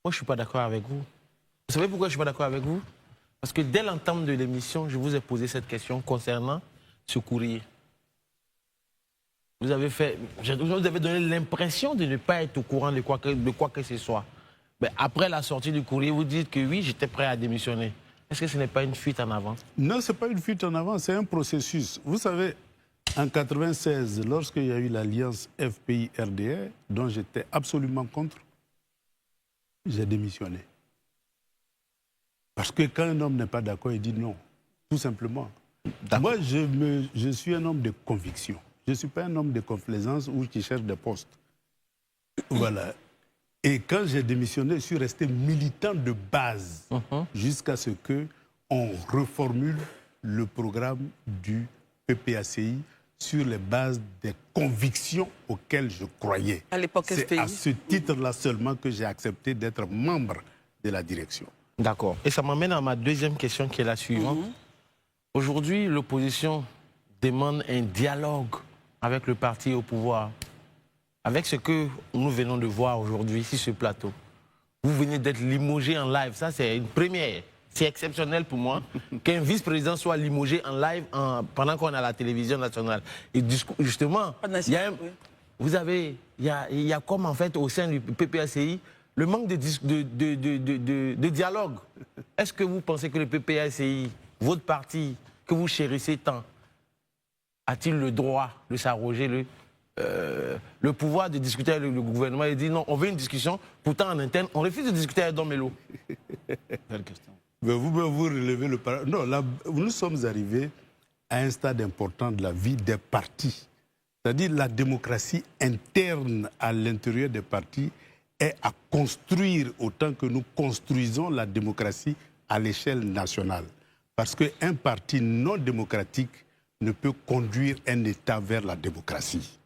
Moi, je ne suis pas d'accord avec vous. Vous savez pourquoi je ne suis pas d'accord avec vous? Parce que dès l'entame de l'émission, je vous ai posé cette question concernant ce courrier. Vous avez donné l'impression de ne pas être au courant de quoi que ce soit. Mais après la sortie du courrier, vous dites que oui, j'étais prêt à démissionner. Est-ce que ce n'est pas une fuite en avant? Non, ce n'est pas une fuite en avant, c'est un processus. Vous savez, en 1996, lorsqu'il y a eu l'alliance FPI-RDR, dont j'étais absolument contre, j'ai démissionné. Parce que quand un homme n'est pas d'accord, il dit non, tout simplement. Moi, je suis un homme de conviction. Je ne suis pas un homme de complaisance ou qui cherche des postes. Voilà. Et quand j'ai démissionné, je suis resté militant de base jusqu'à ce qu'on reformule le programme du PPACI sur les bases des convictions auxquelles je croyais. À l'époque, c'est à ce titre-là seulement que j'ai accepté d'être membre de la direction. D'accord. Et ça m'amène à ma deuxième question qui est la suivante. Aujourd'hui, l'opposition demande un dialogue avec le parti au pouvoir. Avec ce que nous venons de voir aujourd'hui sur ce plateau. Vous venez d'être limogé en live. Ça, c'est une première. C'est exceptionnel pour moi qu'un vice-président soit limogé en live pendant qu'on est à la télévision nationale. Et justement, il y a comme en fait au sein du PPACI le manque de dialogue. Est-ce que vous pensez que le PPACI, votre parti, que vous chérissez tant, a-t-il le droit de s'arroger le pouvoir de discuter avec le gouvernement et dit non, on veut une discussion, pourtant en interne, on refuse de discuter avec Domelo. Mais vous relevez le paradoxe. Non, là, nous sommes arrivés à un stade important de la vie des partis. C'est-à-dire la démocratie interne à l'intérieur des partis est à construire autant que nous construisons la démocratie à l'échelle nationale. Parce qu'un parti non démocratique ne peut conduire un État vers la démocratie.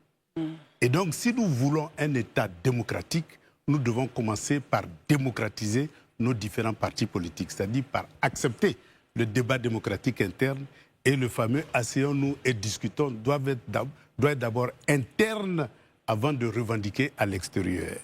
Et donc, si nous voulons un État démocratique, nous devons commencer par démocratiser nos différents partis politiques, c'est-à-dire par accepter le débat démocratique interne et le fameux « asseyons-nous et discutons » doit être d'abord interne avant de revendiquer à l'extérieur.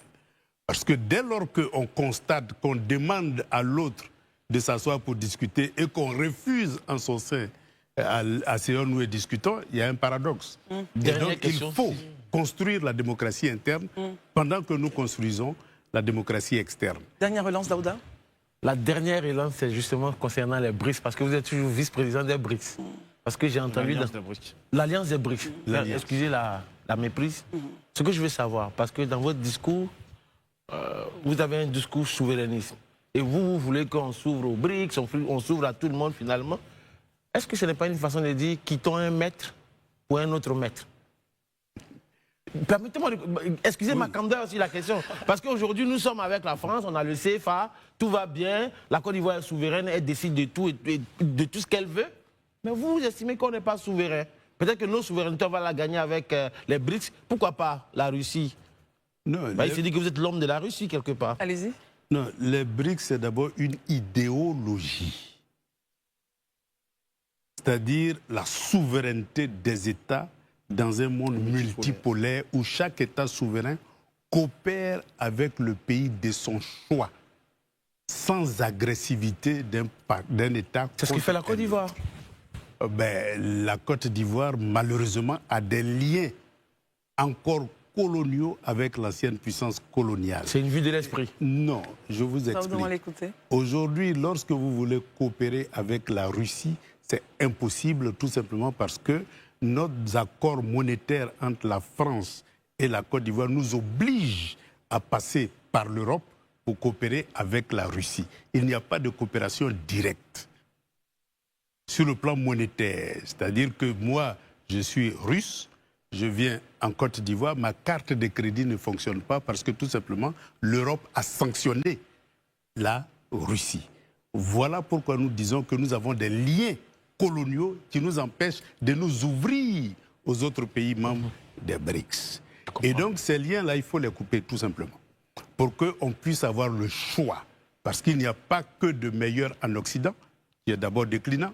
Parce que dès lors qu'on constate qu'on demande à l'autre de s'asseoir pour discuter et qu'on refuse en son sein asseyons-nous et discutons, il y a un paradoxe. Et donc il faut construire la démocratie interne pendant que nous construisons la démocratie externe. Dernière relance, Daouda. La dernière relance, c'est justement concernant les BRICS, parce que vous êtes toujours vice-président des BRICS. Parce que j'ai entendu... L'Alliance des BRICS. Excusez la méprise. Ce que je veux savoir, parce que dans votre discours, vous avez un discours souverainiste. Et vous voulez qu'on s'ouvre aux BRICS, on s'ouvre à tout le monde finalement. Est-ce que ce n'est pas une façon de dire quittons un maître pour un autre maître? Permettez-moi, excusez ma candeur sur la question, parce qu'aujourd'hui nous sommes avec la France, on a le CFA, tout va bien, la Côte d'Ivoire est souveraine, elle décide de tout et de tout ce qu'elle veut, mais vous estimez qu'on n'est pas souverain. Peut-être que nos souverainetés, on va la gagner avec les BRICS, pourquoi pas la Russie? Non, il se dit que vous êtes l'homme de la Russie quelque part. Allez-y. Non, les BRICS, c'est d'abord une idéologie. C'est-à-dire la souveraineté des États dans un monde multipolaire où chaque État souverain coopère avec le pays de son choix, sans agressivité d'un État. C'est ce que fait la Côte d'Ivoire. La Côte d'Ivoire, malheureusement, a des liens encore coloniaux avec l'ancienne puissance coloniale. C'est une vue de l'esprit. Non, je vous explique. Aujourd'hui, lorsque vous voulez coopérer avec la Russie, c'est impossible tout simplement parce que nos accords monétaires entre la France et la Côte d'Ivoire nous obligent à passer par l'Europe pour coopérer avec la Russie. Il n'y a pas de coopération directe sur le plan monétaire. C'est-à-dire que moi, je suis russe, je viens en Côte d'Ivoire, ma carte de crédit ne fonctionne pas parce que tout simplement, l'Europe a sanctionné la Russie. Voilà pourquoi nous disons que nous avons des liens coloniaux qui nous empêchent de nous ouvrir aux autres pays membres des BRICS. Et donc ces liens-là, il faut les couper tout simplement pour qu'on puisse avoir le choix. Parce qu'il n'y a pas que de meilleurs en Occident, qui est d'abord déclinant.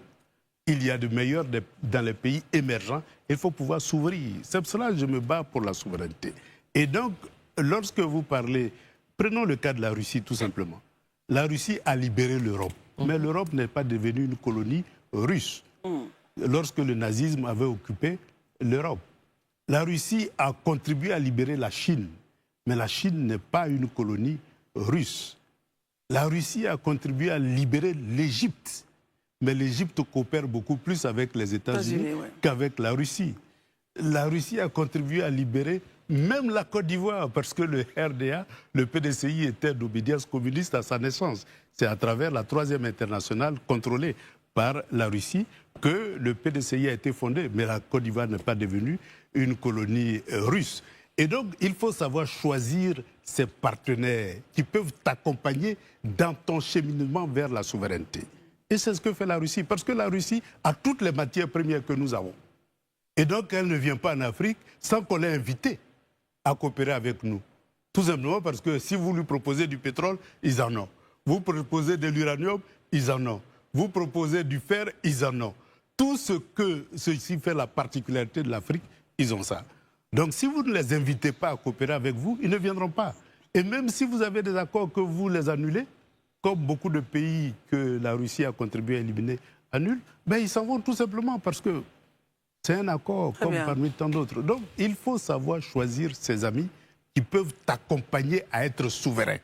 Il y a de meilleurs dans les pays émergents. Il faut pouvoir s'ouvrir. C'est pour cela que je me bats pour la souveraineté. Et donc, lorsque vous parlez, prenons le cas de la Russie tout simplement. La Russie a libéré l'Europe, mais l'Europe n'est pas devenue une colonie russe. Lorsque le nazisme avait occupé l'Europe, la Russie a contribué à libérer la Chine, mais la Chine n'est pas une colonie russe. La Russie a contribué à libérer l'Égypte, mais l'Égypte coopère beaucoup plus avec les États-Unis qu'avec la Russie. La Russie a contribué à libérer même la Côte d'Ivoire, parce que le RDA, le PDCI, était d'obédience communiste à sa naissance. C'est à travers la Troisième Internationale contrôlée par la Russie que le PDCI a été fondé. Mais la Côte d'Ivoire n'est pas devenue une colonie russe. Et donc, il faut savoir choisir ses partenaires qui peuvent t'accompagner dans ton cheminement vers la souveraineté. Et c'est ce que fait la Russie, parce que la Russie a toutes les matières premières que nous avons. Et donc, elle ne vient pas en Afrique sans qu'on l'ait invitée à coopérer avec nous. Tout simplement parce que si vous lui proposez du pétrole, ils en ont. Vous proposez de l'uranium, ils en ont. Vous proposez du fer, ils en ont. Tout ce que ceci fait la particularité de l'Afrique, ils ont ça. Donc si vous ne les invitez pas à coopérer avec vous, ils ne viendront pas. Et même si vous avez des accords que vous les annulez, comme beaucoup de pays que la Russie a contribué à éliminer annulent, ben ils s'en vont tout simplement parce que c'est un accord comme parmi tant d'autres. Donc il faut savoir choisir ses amis qui peuvent t'accompagner à être souverain.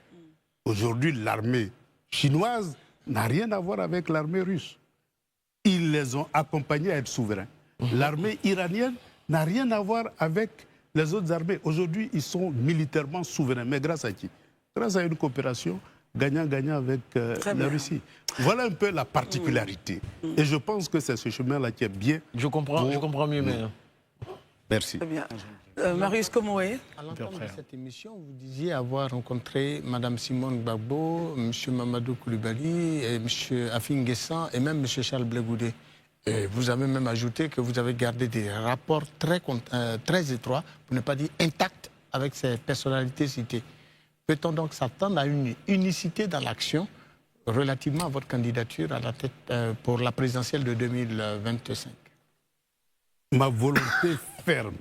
Aujourd'hui, l'armée chinoise n'a rien à voir avec l'armée russe. Ils les ont accompagnés à être souverains. L'armée iranienne n'a rien à voir avec les autres armées. Aujourd'hui, ils sont militairement souverains. Mais grâce à qui? Grâce à une coopération gagnant-gagnant avec la Russie. Voilà un peu la particularité. Et je pense que c'est ce chemin-là qui est bien. Je comprends mieux, mais... Merci. Très bien. Marius Komoé. À l'entame de cette émission, vous disiez avoir rencontré Mme Simone Gbagbo, M. Mamadou Koulibaly, M. Afin Guessan et même M. Charles Blé Goudé. Et vous avez même ajouté que vous avez gardé des rapports très étroits, pour ne pas dire intacts, avec ces personnalités citées. Peut-on donc s'attendre à une unicité dans l'action relativement à votre candidature à la tête pour la présidentielle de 2025? Ma volonté ferme,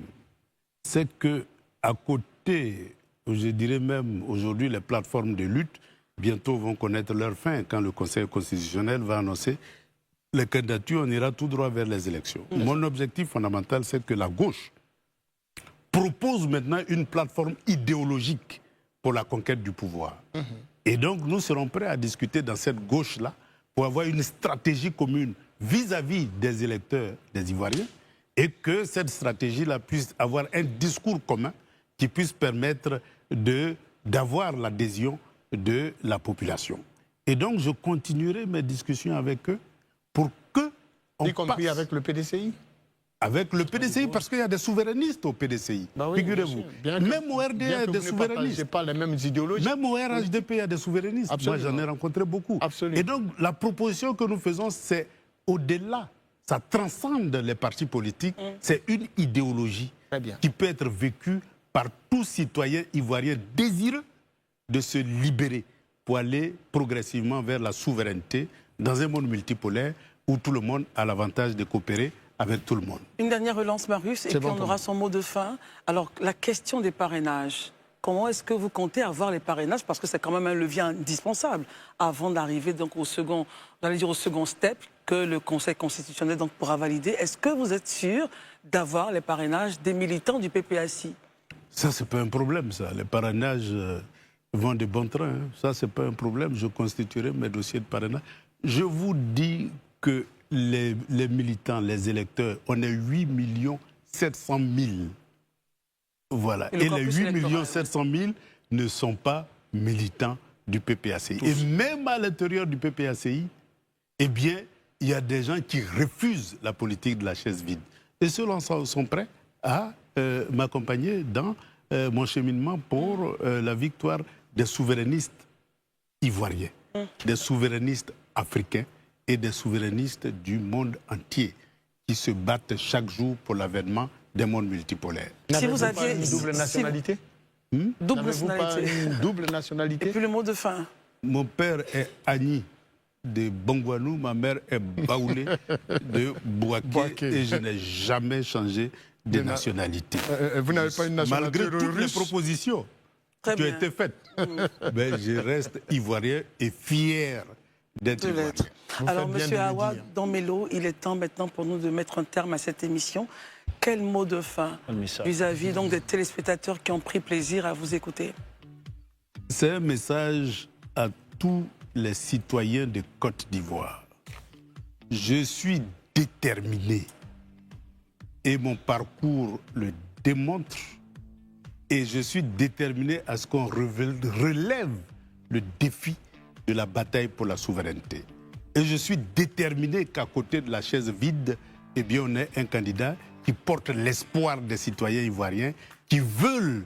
c'est que à côté, je dirais même aujourd'hui, les plateformes de lutte, bientôt vont connaître leur fin quand le Conseil constitutionnel va annoncer les candidatures, on ira tout droit vers les élections. Mon objectif fondamental, c'est que la gauche propose maintenant une plateforme idéologique pour la conquête du pouvoir. Et donc, nous serons prêts à discuter dans cette gauche-là pour avoir une stratégie commune vis-à-vis des électeurs des Ivoiriens et que cette stratégie-là puisse avoir un discours commun qui puisse permettre d'avoir l'adhésion de la population. Et donc, je continuerai mes discussions avec eux pour que... Y compris avec le PDCI? Avec le PDCI, parce qu'il y a des souverainistes au PDCI, figurez-vous. Même au RD, il y a des souverainistes. Je pas les mêmes idéologies. Même au RHDP, il y a des souverainistes. Absolument. Moi, j'en ai rencontré beaucoup. Absolument. Et donc, la proposition que nous faisons, c'est au-delà. Ça transcende les partis politiques. C'est une idéologie qui peut être vécue par tout citoyen ivoirien désireux de se libérer pour aller progressivement vers la souveraineté dans un monde multipolaire où tout le monde a l'avantage de coopérer avec tout le monde. Une dernière relance, Marius, et puis on aura son mot de fin. Alors, la question des parrainages. Comment est-ce que vous comptez avoir les parrainages? Parce que c'est quand même un levier indispensable avant d'arriver donc au second step que le Conseil constitutionnel donc pourra valider. Est-ce que vous êtes sûr d'avoir les parrainages des militants du PPACI? Ça, c'est pas un problème, ça. Les parrainages vont de bon train. Hein. Ça, c'est pas un problème. Je constituerai mes dossiers de parrainage. Je vous dis que les militants, les électeurs, on est 8 700 000. Voilà. Et les 8 700 000 ne sont pas militants du PPACI. Et même à l'intérieur du PPACI, eh bien, il y a des gens qui refusent la politique de la chaise vide. Et ceux-là sont prêts à m'accompagner dans mon cheminement pour la victoire des souverainistes ivoiriens, des souverainistes africains et des souverainistes du monde entier qui se battent chaque jour pour l'avènement des mondes multipolaires. Si vous aviez une double nationalité, double nationalité. Une double nationalité. Et puis le mot de fin. Mon père est Agni de Bongwanou, ma mère est Baoulé de Bouaké et je n'ai jamais changé de nationalité. Vous n'avez pas une nationalité malgré toutes les russe. propositions qui ont été faites. Ben, je reste ivoirien et fier d'être ivoirien. Alors, M. Awa Danmelo, il est temps maintenant pour nous de mettre un terme à cette émission. Quel mot de fin vis-à-vis donc des téléspectateurs qui ont pris plaisir à vous écouter? C'est un message à tous les citoyens de Côte d'Ivoire. Je suis déterminé et mon parcours le démontre et je suis déterminé à ce qu'on relève le défi de la bataille pour la souveraineté. Et je suis déterminé qu'à côté de la chaise vide, eh bien, on ait un candidat qui porte l'espoir des citoyens ivoiriens qui veulent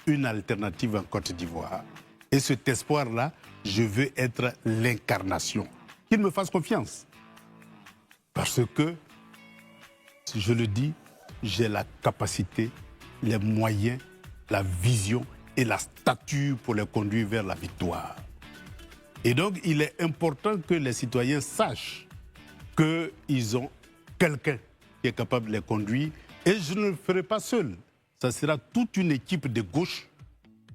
une alternative en Côte d'Ivoire. Et cet espoir-là, je veux être l'incarnation. Qu'il me fasse confiance. Parce que, si je le dis, j'ai la capacité, les moyens, la vision et la stature pour les conduire vers la victoire. Et donc, il est important que les citoyens sachent qu'ils ont quelqu'un qui est capable de les conduire. Et je ne le ferai pas seul. Ça sera toute une équipe de gauche,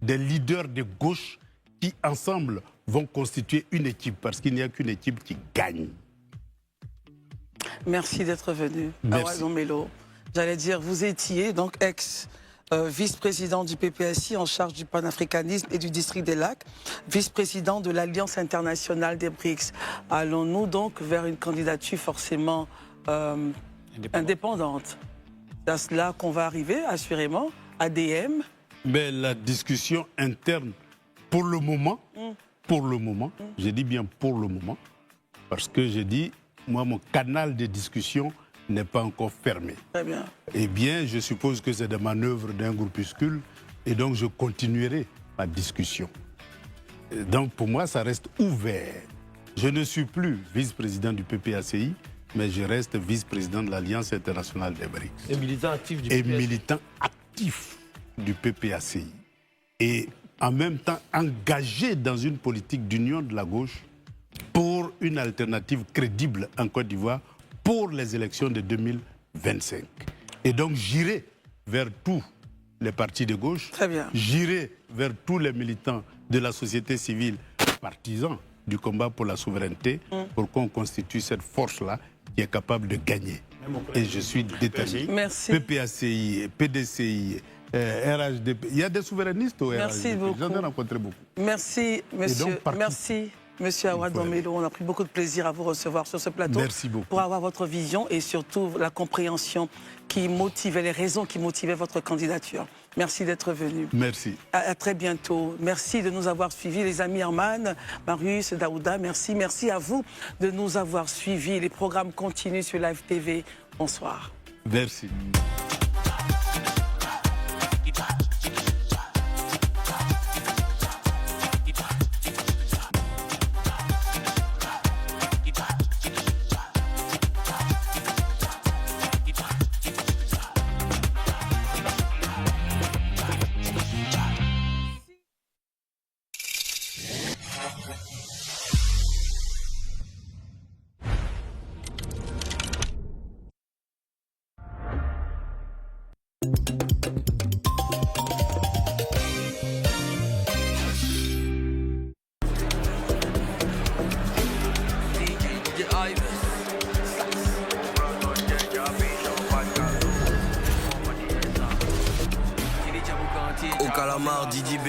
des leaders de gauche qui, ensemble, vont constituer une équipe. Parce qu'il n'y a qu'une équipe qui gagne. Merci d'être venu. Merci. Awa Danmelo. J'allais dire, vous étiez donc vice-président du PPACI en charge du panafricanisme et du district des lacs, vice-président de l'Alliance internationale des BRICS. Allons-nous donc vers une candidature forcément indépendante? C'est à cela qu'on va arriver, assurément. ADM. Mais la discussion interne, pour le moment, je dis bien pour le moment, parce que j'ai dit, moi, mon canal de discussion n'est pas encore fermé. Très bien. Eh bien, je suppose que c'est des manœuvres d'un groupuscule, et donc je continuerai ma discussion. Donc pour moi, ça reste ouvert. Je ne suis plus vice-président du PPACI, mais je reste vice-président de l'Alliance internationale des BRICS. Et militant actif du Et PPACI. militant actif du PPACI. Et en même temps engagé dans une politique d'union de la gauche pour une alternative crédible en Côte d'Ivoire pour les élections de 2025. Et donc j'irai vers tous les partis de gauche, j'irai vers tous les militants de la société civile partisans du combat pour la souveraineté pour qu'on constitue cette force-là qui est capable de gagner. Et je suis déterminé. Merci. PPACI, PDCI, RHDP. Il y a des souverainistes au RHDP. Merci beaucoup. J'en ai rencontré beaucoup. Merci, monsieur. Merci. Monsieur Awa Domelo, on a pris beaucoup de plaisir à vous recevoir sur ce plateau. Merci beaucoup. Pour avoir votre vision et surtout la compréhension qui motivait, les raisons qui motivaient votre candidature. Merci d'être venu. Merci. À très bientôt. Merci de nous avoir suivis, les amis Herman, Marius, Daouda. Merci. Merci à vous de nous avoir suivis. Les programmes continuent sur Live TV. Bonsoir. Merci. Au calamar, Didi B.